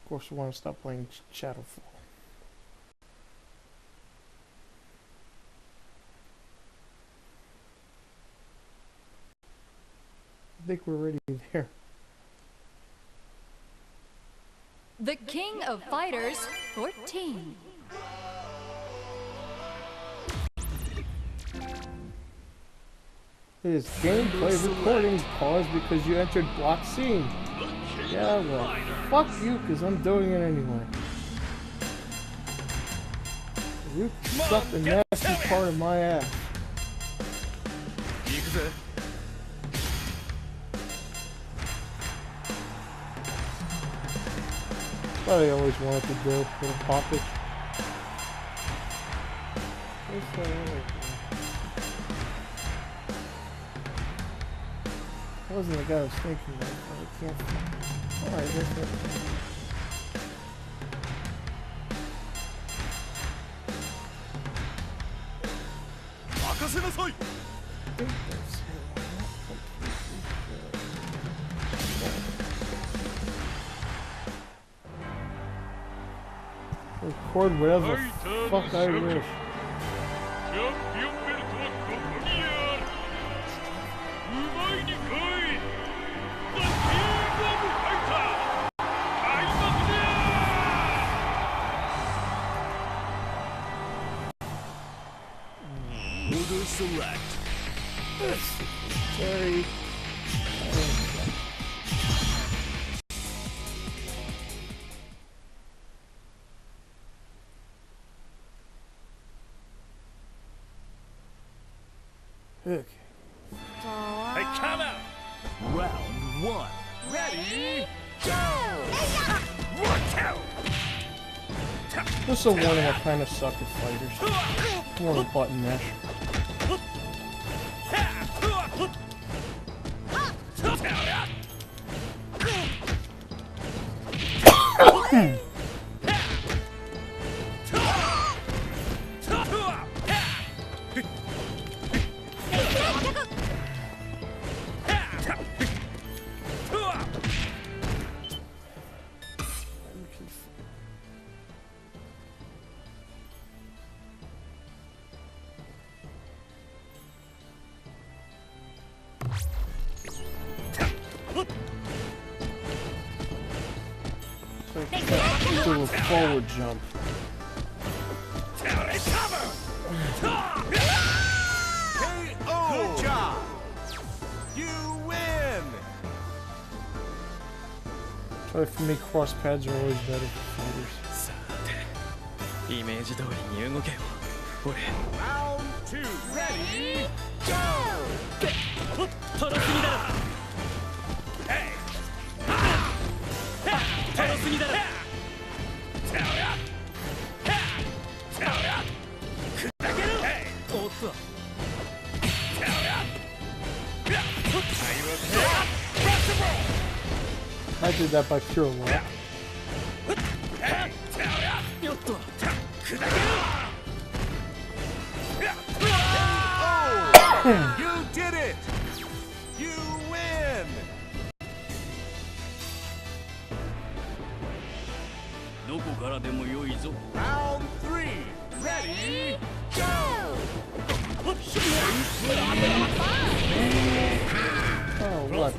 Of course, we want to stop playing Shadowfall. I think we're already there. The King of Fighters 14. This gameplay recording paused because you entered block scene. Yeah, well, fuck you, because I'm doing it anyway. You suck the nasty part of my ass. What I always wanted to do, little poppage. That wasn't the guy I was thinking of, but I can't. Alright, that's it. Record whatever the fuck I wish. Order select. Sorry. Okay. Hey, come out! Round one. Ready, go! Watch out! This is a warning, I kind of suck at fighters. More button mash. Do a forward jump. Good job! You win! Sorry for me, cross pads are always better for fighters. Round two. Ready, go! Hey! I did that by pure luck. Oh! You did it! You win! Round three. Ready, go! Oh, what?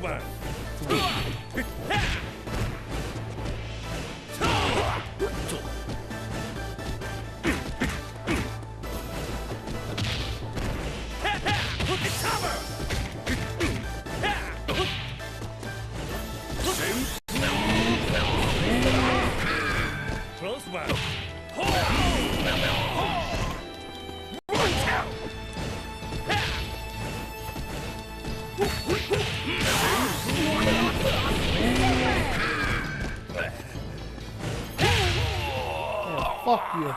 Fuck you.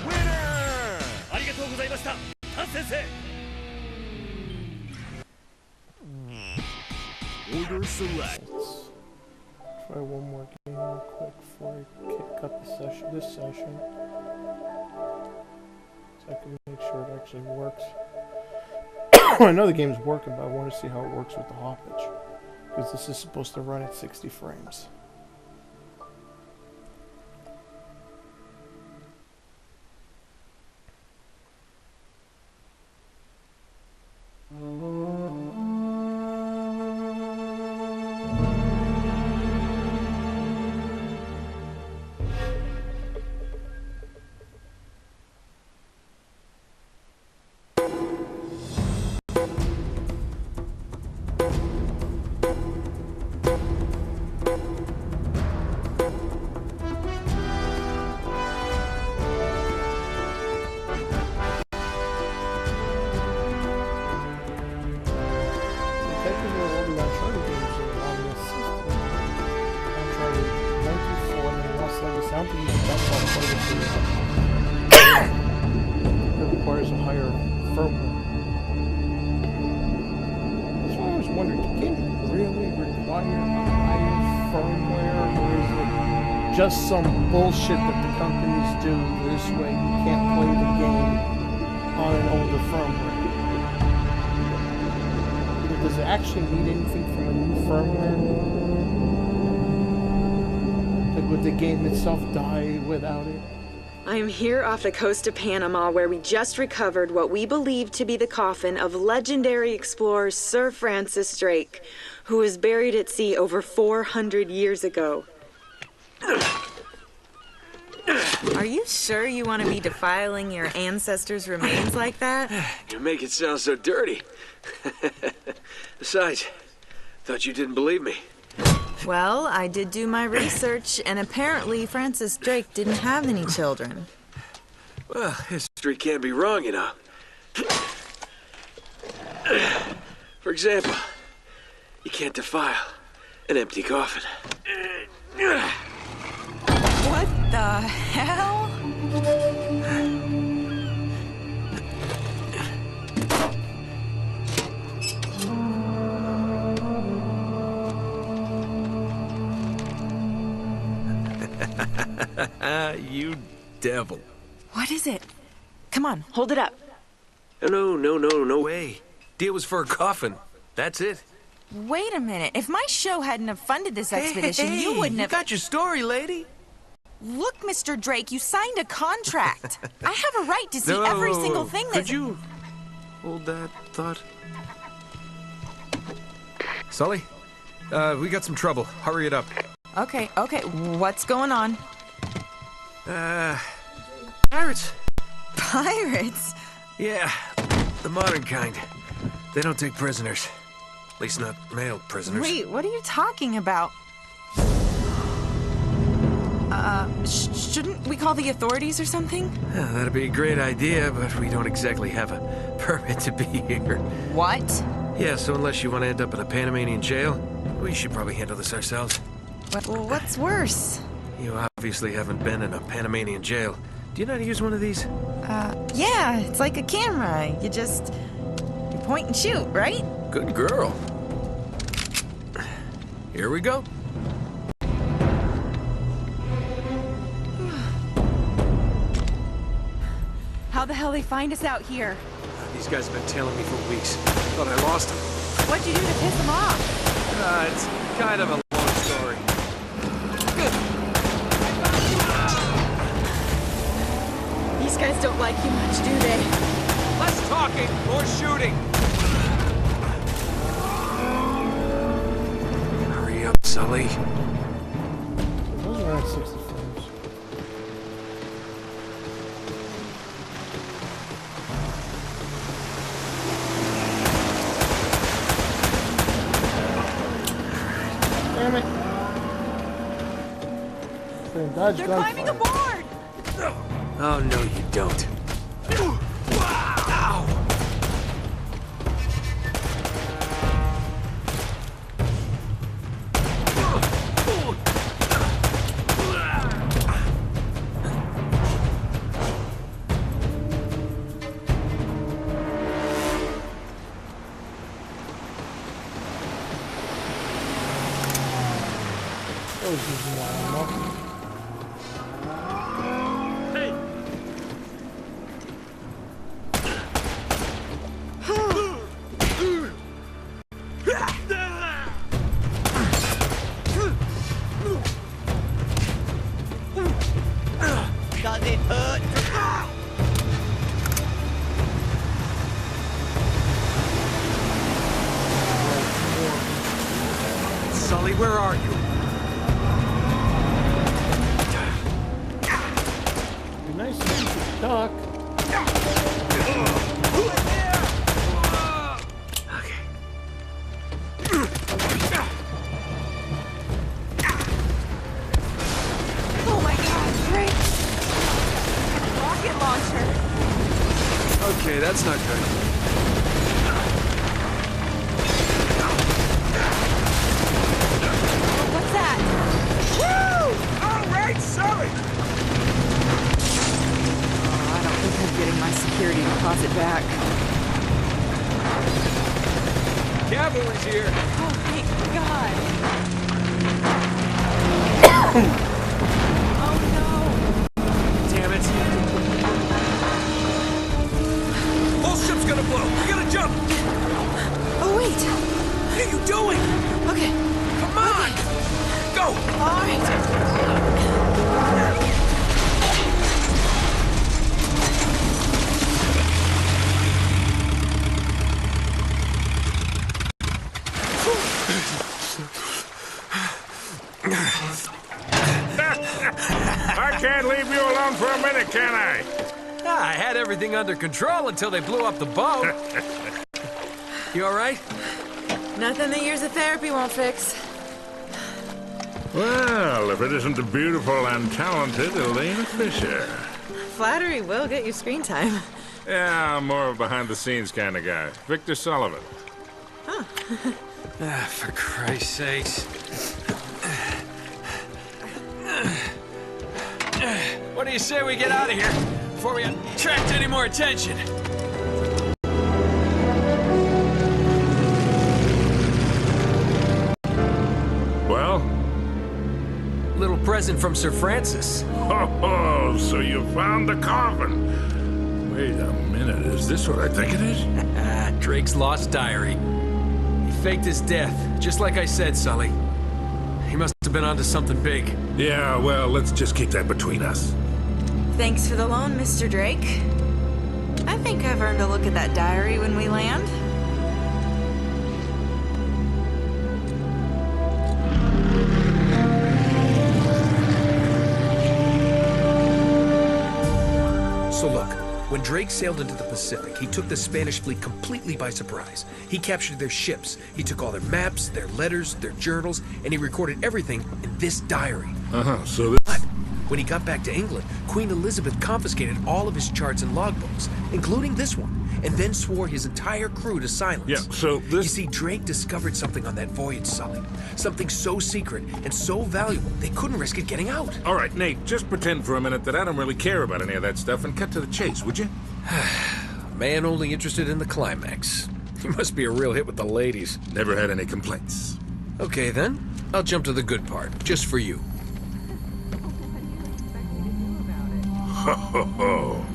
Winner! ありがとうございました、タン先生。select. Let's try one more game real quick before I cut this session. So I can make sure it actually works. I know the game's working, but I want to see how it works with the hoppage. Because this is supposed to run at 60 frames. Just some bullshit that the companies do this way. You can't play the game on an older firmware. Does it actually need anything from a new firmware? Like, would the game itself die without it? I'm here off the coast of Panama, where we just recovered what we believe to be the coffin of legendary explorer Sir Francis Drake, who was buried at sea over 400 years ago. Are you sure you want to be defiling your ancestors' remains like that? You make it sound so dirty. Besides, thought you didn't believe me. Well, I did do my research, and apparently Francis Drake didn't have any children. Well, history can't be wrong, you know. For example, you can't defile an empty coffin. What the hell? You devil. What is it? Come on, hold it up. No way. Deal was for a coffin. That's it. Wait a minute. If my show hadn't have funded this expedition, you wouldn't have... You got your story, lady. Look, Mr. Drake, you signed a contract. I have a right to see every single thing that... Could you hold that thought? Sully, we got some trouble. Hurry it up. Okay. What's going on? Pirates. Pirates? Yeah, the modern kind. They don't take prisoners. At least not male prisoners. Wait, what are you talking about? Shouldn't we call the authorities or something? Yeah, that'd be a great idea, but we don't exactly have a permit to be here. What? Yeah, so unless you want to end up in a Panamanian jail, we should probably handle this ourselves. Well, what's worse? You obviously haven't been in a Panamanian jail. Do you know how to use one of these? Yeah, it's like a camera. You point and shoot, right? Good girl. Here we go. How the hell they find us out here? These guys have been tailing me for weeks. Thought I lost them. What'd you do to piss them off? It's kind of a long story. These guys don't like you much, do they? Less talking, more shooting. Hurry up, Sully. Those are at 60 frames. Damn it. They're climbing aboard! Oh, no, you don't. Ow! was using more ammo. Does it hurt? Sully, where are you? Be nice if you could duck. Oh my god, Drake! Rocket launcher! Okay, that's not good. What's that? Woo! All right, Sully! Oh, I don't think I'm getting my security deposit back. Cavalry's here. Oh, thank God. Oh no. Damn it. Whole ship's gonna blow. We gotta jump. Oh, wait. What are you doing? Okay. Come on. Go. All right. I can't leave you alone for a minute, can I? I had everything under control until they blew up the boat. You all right? Nothing that years of therapy won't fix. Well, if it isn't the beautiful and talented Elena Fisher. Flattery will get you screen time. Yeah, I'm more of a behind-the-scenes kind of guy. Victor Sullivan. Huh. For Christ's sakes. What do you say we get out of here before we attract any more attention? Well? Little present from Sir Francis. Oh, so you found the coffin. Wait a minute, is this what I think it is? Drake's lost diary. He faked his death, just like I said, Sully. He must have been onto something big. Yeah, well, let's just keep that between us. Thanks for the loan, Mr. Drake. I think I've earned a look at that diary when we land. So look, when Drake sailed into the Pacific, he took the Spanish fleet completely by surprise. He captured their ships, he took all their maps, their letters, their journals, and he recorded everything in this diary. So this... But when he got back to England, Queen Elizabeth confiscated all of his charts and logbooks, including this one, and then swore his entire crew to silence. Yeah, so this... You see, Drake discovered something on that voyage, Sully. Something so secret and so valuable, they couldn't risk it getting out. All right, Nate, just pretend for a minute that I don't really care about any of that stuff and cut to the chase, would you? Man only interested in the climax. He must be a real hit with the ladies. Never had any complaints. Okay, then. I'll jump to the good part, just for you. Ho, ho, ho.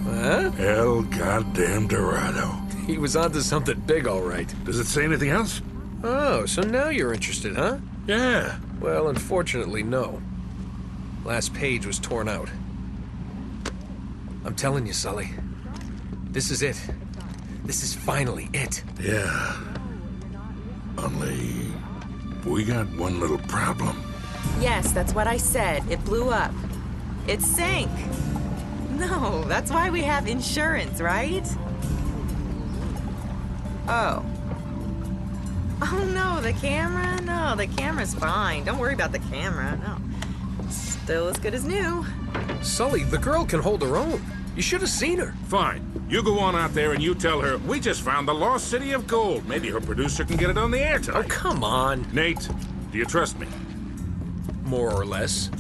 Huh? El goddamn Dorado. He was onto something big, all right. Does it say anything else? Oh, so now you're interested, huh? Yeah. Well, unfortunately, no. Last page was torn out. I'm telling you, Sully. This is it. This is finally it. Yeah. Only... we got one little problem. Yes, that's what I said. It blew up. It sank. No, that's why we have insurance, right? Oh. Oh no, the camera? No, the camera's fine. Don't worry about the camera, no. Still as good as new. Sully, the girl can hold her own. You should have seen her. Fine. You go on out there and you tell her, we just found the lost city of gold. Maybe her producer can get it on the air tonight. Oh, come on. Nate, do you trust me? More or less.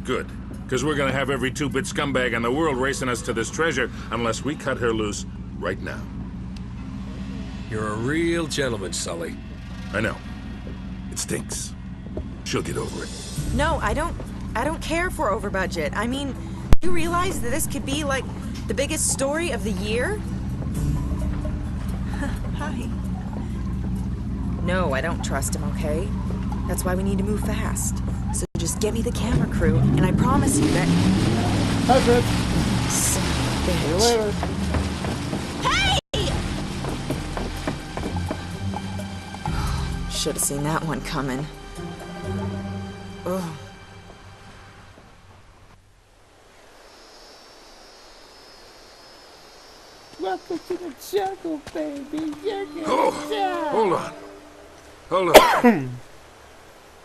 Good. Because we're going to have every two-bit scumbag in the world racing us to this treasure unless we cut her loose right now. You're a real gentleman, Sully. I know. It stinks. She'll get over it. No, I don't care if we're over budget. I mean, do you realize that this could be like the biggest story of the year? Hi. No, I don't trust him, okay? That's why we need to move fast. So just get me the camera crew, and I promise you that... Hi, Fred. Son of a See you bitch. later. Hey! Should have seen that one coming. Ugh. Welcome to the jungle, baby. You're gonna die. Hold on. Hold on.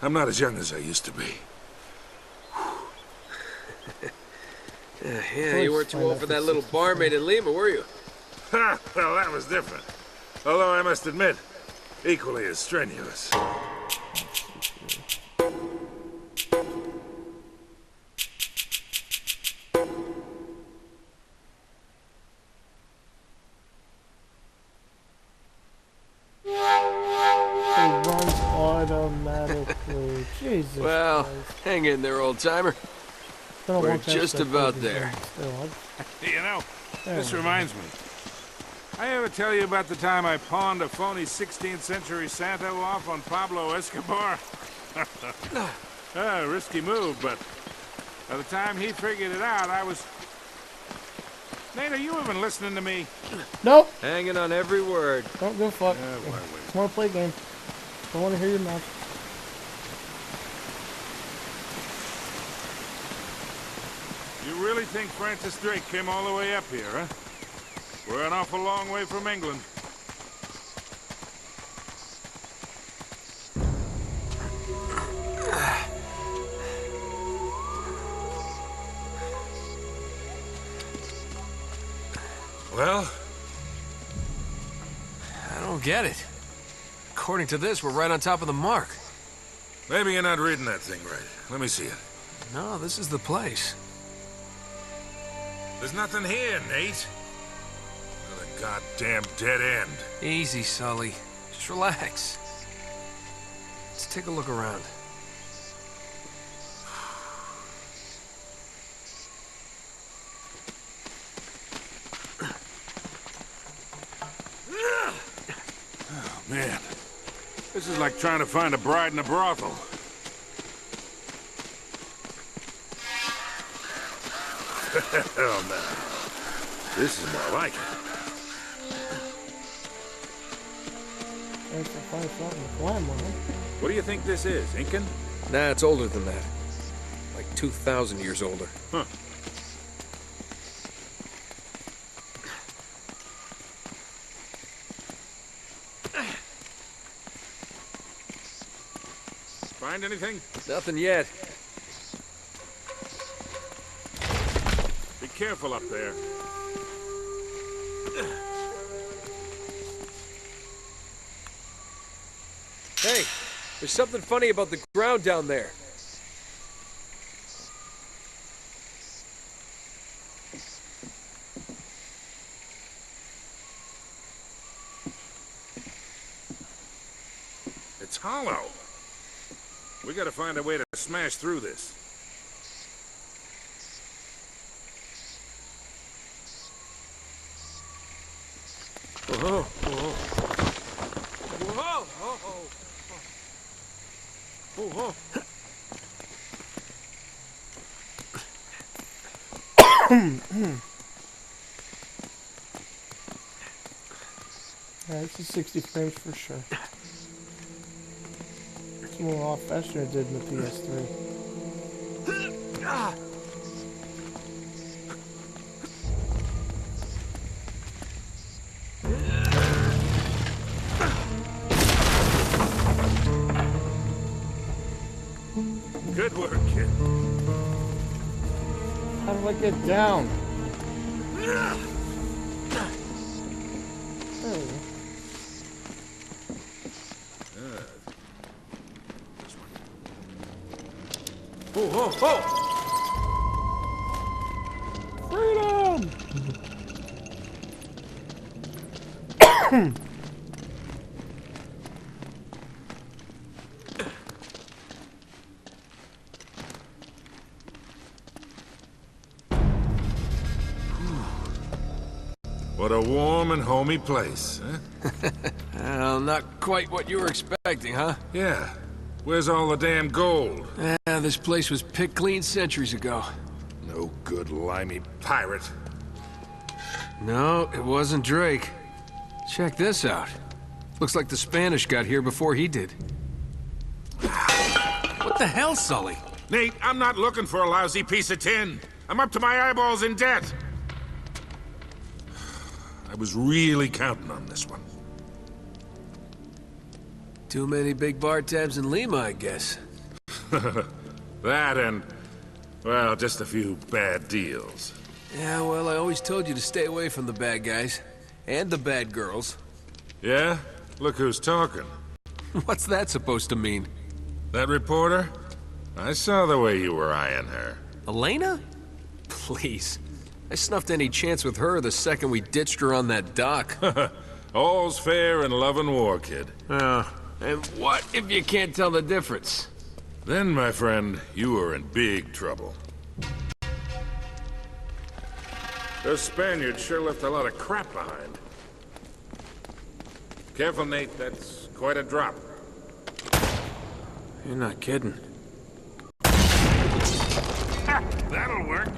I'm not as young as I used to be. Yeah, you weren't too old for that little barmaid in Lima, were you? Ha! Well, that was different. Although I must admit, equally as strenuous. It runs automatically. Jesus Well, Christ. hang in there, old-timer. Been a We're long time just since I about played this there. game. Still, You know, There this we go. reminds me. I ever tell you about the time I pawned a phony 16th century Santa off on Pablo Escobar? Risky move, but by the time he figured it out, I was... Nate, are you even listening to me? Nope. Hanging on every word. Don't give a fuck. wait. Just want to play a game. Don't want to hear your mouth. You really think Francis Drake came all the way up here, huh? We're an awful long way from England. Well? I don't get it. According to this, we're right on top of the mark. Maybe you're not reading that thing right. Let me see it. No, this is the place. There's nothing here, Nate. Another goddamn dead end. Easy, Sully. Just relax. Let's take a look around. Oh, man. This is like trying to find a bride in a brothel. Hell no. This is more like it. Thanks for finding something to climb on. What do you think this is, Incan? Nah, it's older than that. Like 2,000 years older. Huh. Find anything? Nothing yet. Be careful up there. Hey, there's something funny about the ground down there. It's hollow. We gotta find a way to smash through this. Whoa, whoa. Whoa, whoa, whoa. Whoa. Yeah, this is 60 frames for sure. It's moving a lot faster than it did in the PS3. Good work, kid. How do I get down? There we go. Oh, oh, oh! Freedom! What a warm and homey place, huh? Well, not quite what you were expecting, huh? Yeah. Where's all the damn gold? This place was picked clean centuries ago. No good limey pirate. No, it wasn't Drake. Check this out. Looks like the Spanish got here before he did. What the hell, Sully? Nate, I'm not looking for a lousy piece of tin. I'm up to my eyeballs in debt. I was really counting on this one. Too many big bar tabs in Lima, I guess. That and, well, just a few bad deals. Yeah, well, I always told you to stay away from the bad guys. And the bad girls. Yeah? Look who's talking. What's that supposed to mean? That reporter? I saw the way you were eyeing her. Elena? Please. I snuffed any chance with her the second we ditched her on that dock. All's fair in love and war, kid. And what if you can't tell the difference? Then, my friend, you are in big trouble. Those Spaniards sure left a lot of crap behind. Careful, Nate. That's quite a drop. You're not kidding. That'll work.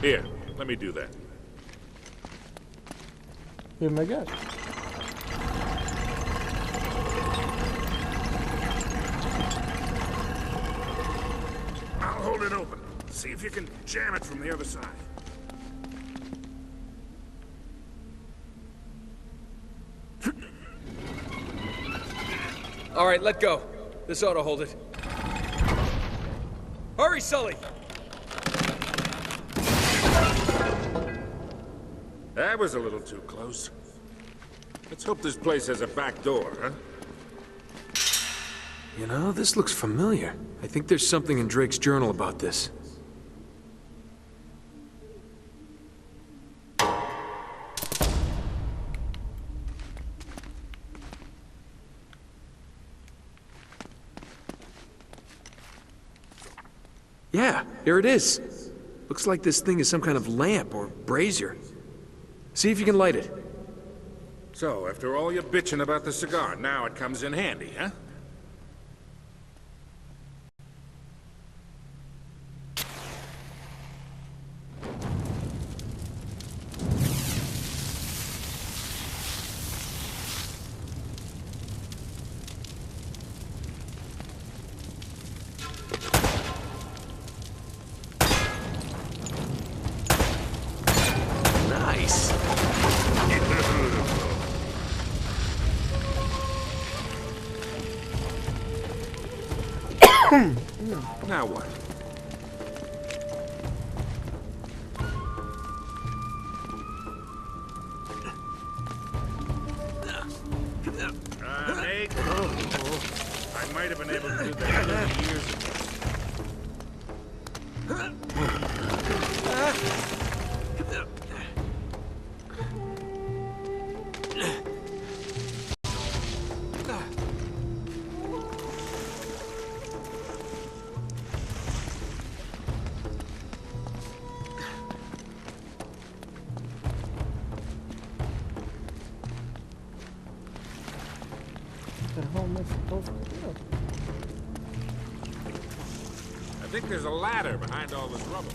Here, let me do that. Oh my God. I'll hold it open. See if you can jam it from the other side. All right, let go. This ought to hold it. Hurry, Sully! That was a little too close. Let's hope this place has a back door, huh? You know, this looks familiar. I think there's something in Drake's journal about this. Yeah, here it is. Looks like this thing is some kind of lamp or brazier. See if you can light it. So, after all your bitching about the cigar, now it comes in handy, huh? Nice. Now what? Nate. I might have been able to do that 30 years ago. What the hell am I supposed to do? I think there's a ladder behind all this rubble.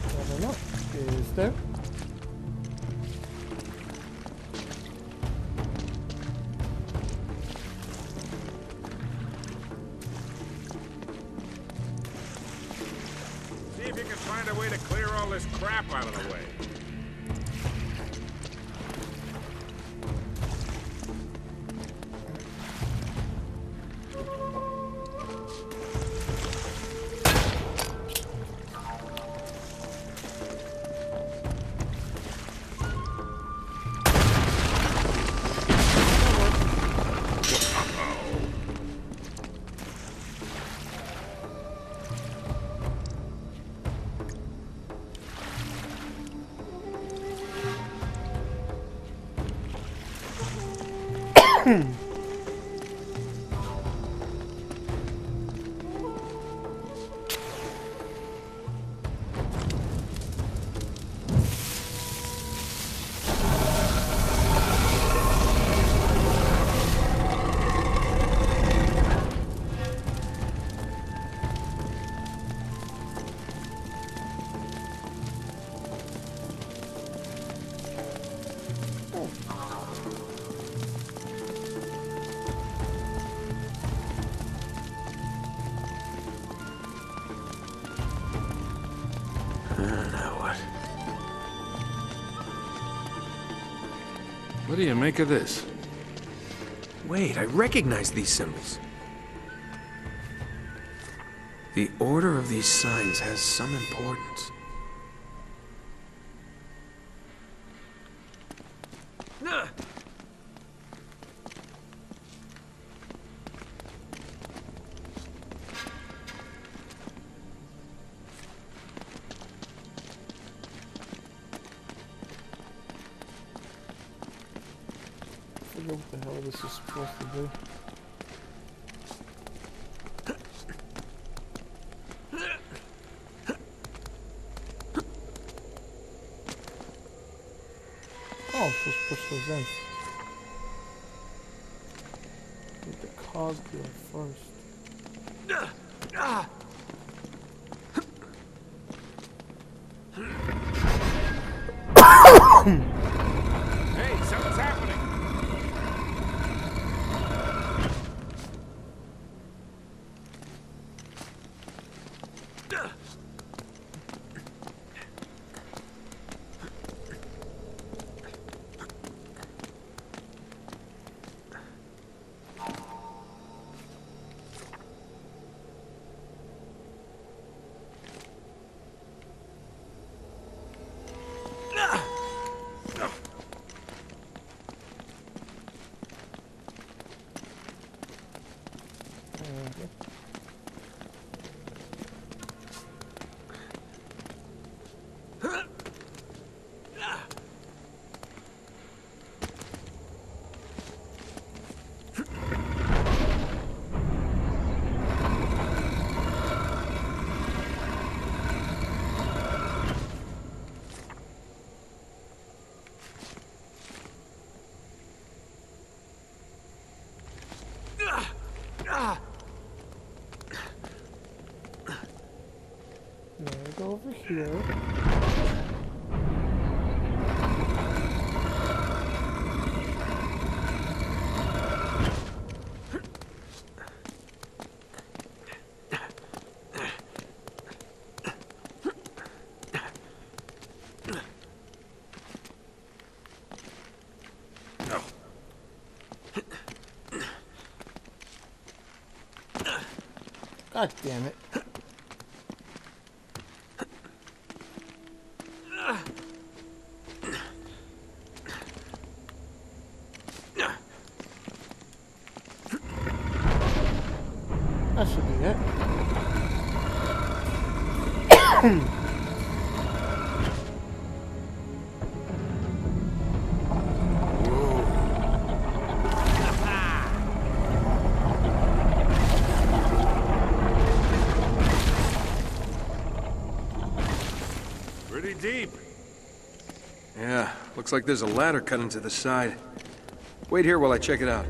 I don't know. Is there? See if you can find a way to clear all this crap out of the way. Now what? What do you make of this? Wait, I recognize these symbols. The order of these signs has some importance. I don't know what the hell this is supposed to do. Oh, I'm supposed to push those in. Need the cog deal first. Hey, something's happening. Go over here. God damn it. That should be it. Pretty deep. Yeah, looks like there's a ladder cut into the side. Wait here while I check it out.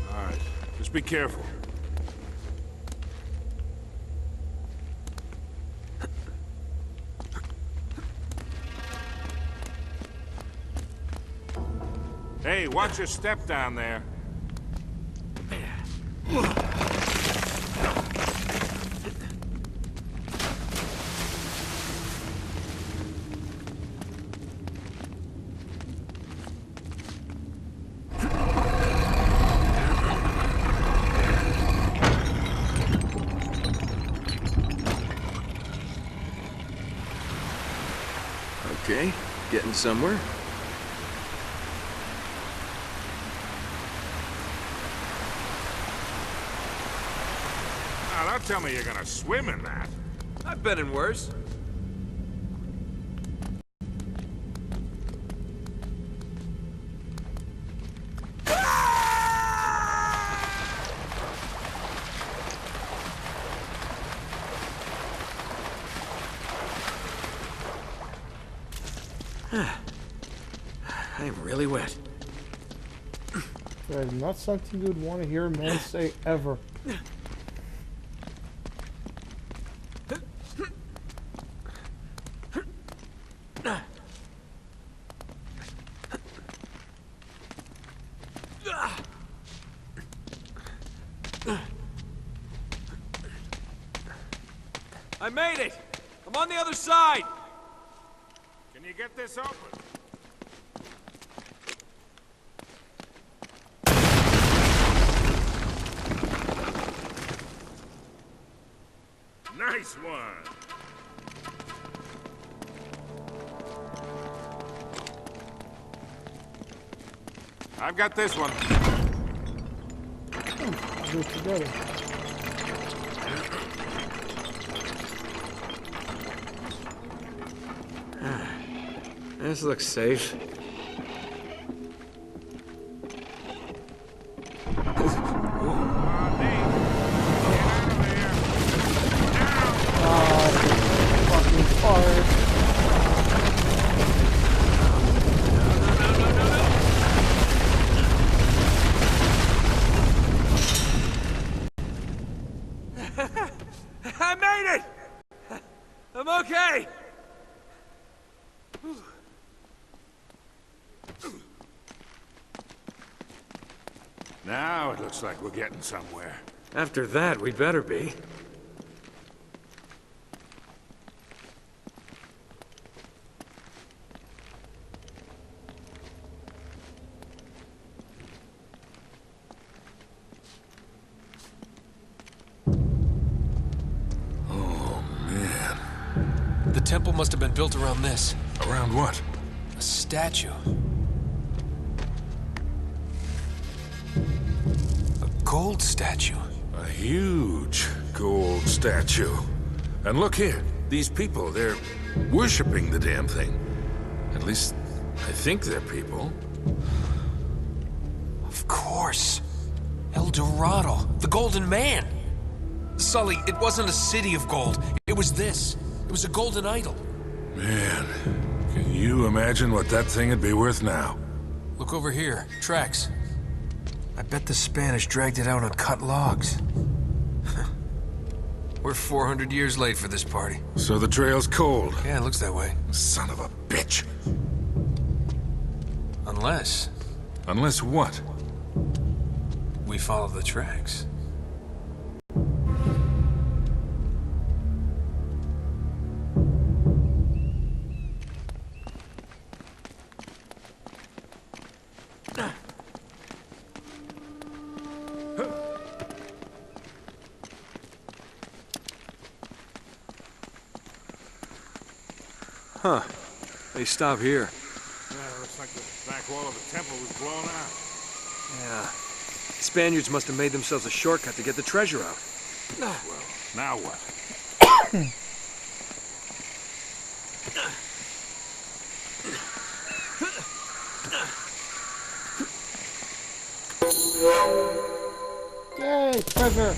All right, just be careful. Hey, watch your step down there. Okay, getting somewhere. Now, don't tell me you're gonna swim in that. I've been in worse. I'm really wet. That is not something you'd want to hear a man say ever. I made it! I'm on the other side! Can you get this open? Nice one! I've got this one. Do it together. This looks safe. Fucking hard. I made it! I'm okay! Now it looks like we're getting somewhere. After that, we'd better be. Oh, man. The temple must have been built around this. Around what? A statue. A gold statue. A huge gold statue. And look here, these people, they're worshipping the damn thing. At least, I think they're people. Of course. El Dorado, the Golden Man. Sully, it wasn't a city of gold. It was this. It was a golden idol. Man, can you imagine what that thing would be worth now? Look over here. Tracks. I bet the Spanish dragged it out on cut logs. We're 400 years late for this party. So the trail's cold. Yeah, it looks that way. Son of a bitch. Unless... Unless what? we follow the tracks. Huh. They stop here. Yeah, looks like the back wall of the temple was blown out. Yeah. Spaniards must have made themselves a shortcut to get the treasure out. Well, now what? Yay, treasure!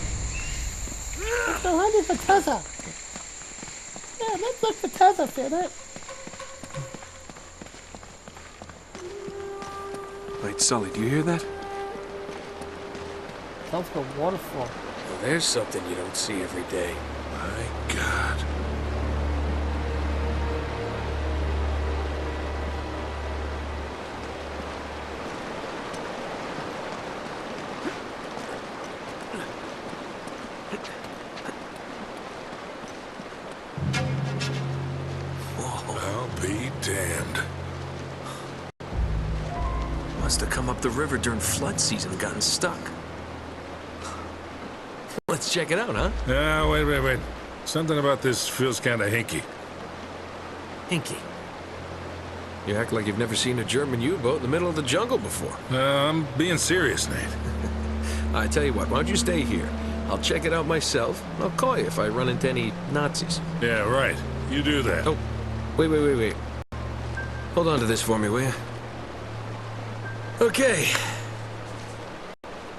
So hunting for treasure. Yeah, let's look for treasure, Philip. Wait, Sully, do you hear that? Sounds like a waterfall. Well, there's something you don't see every day. My God. I'll be damned. Must have come up the river during flood season and gotten stuck. Let's check it out, huh? Wait. Something about this feels kind of hinky. Hinky? You act like you've never seen a German U-boat in the middle of the jungle before. I'm being serious, Nate. I tell you what, why don't you stay here? I'll check it out myself. I'll call you if I run into any Nazis. Yeah, right. You do that. Oh, wait. Hold on to this for me, will you? Okay.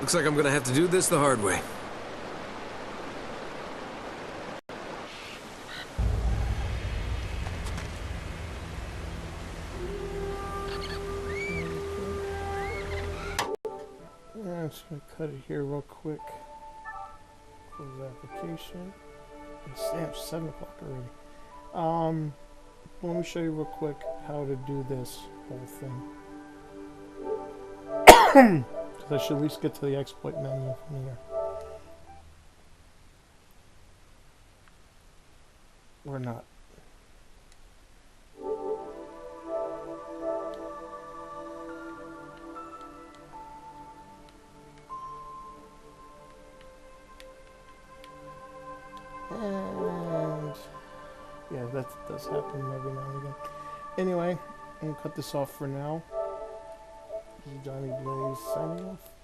Looks like I'm gonna have to do this the hard way. I'm just gonna cut it here real quick. Close the application. It's 7 o'clock already. Let me show you real quick how to do this whole thing. Because I should at least get to the exploit menu from here. Or not. And yeah, that does happen every now and again. Anyway, I'm gonna cut this off for now. This is Johnny Blaze signing off.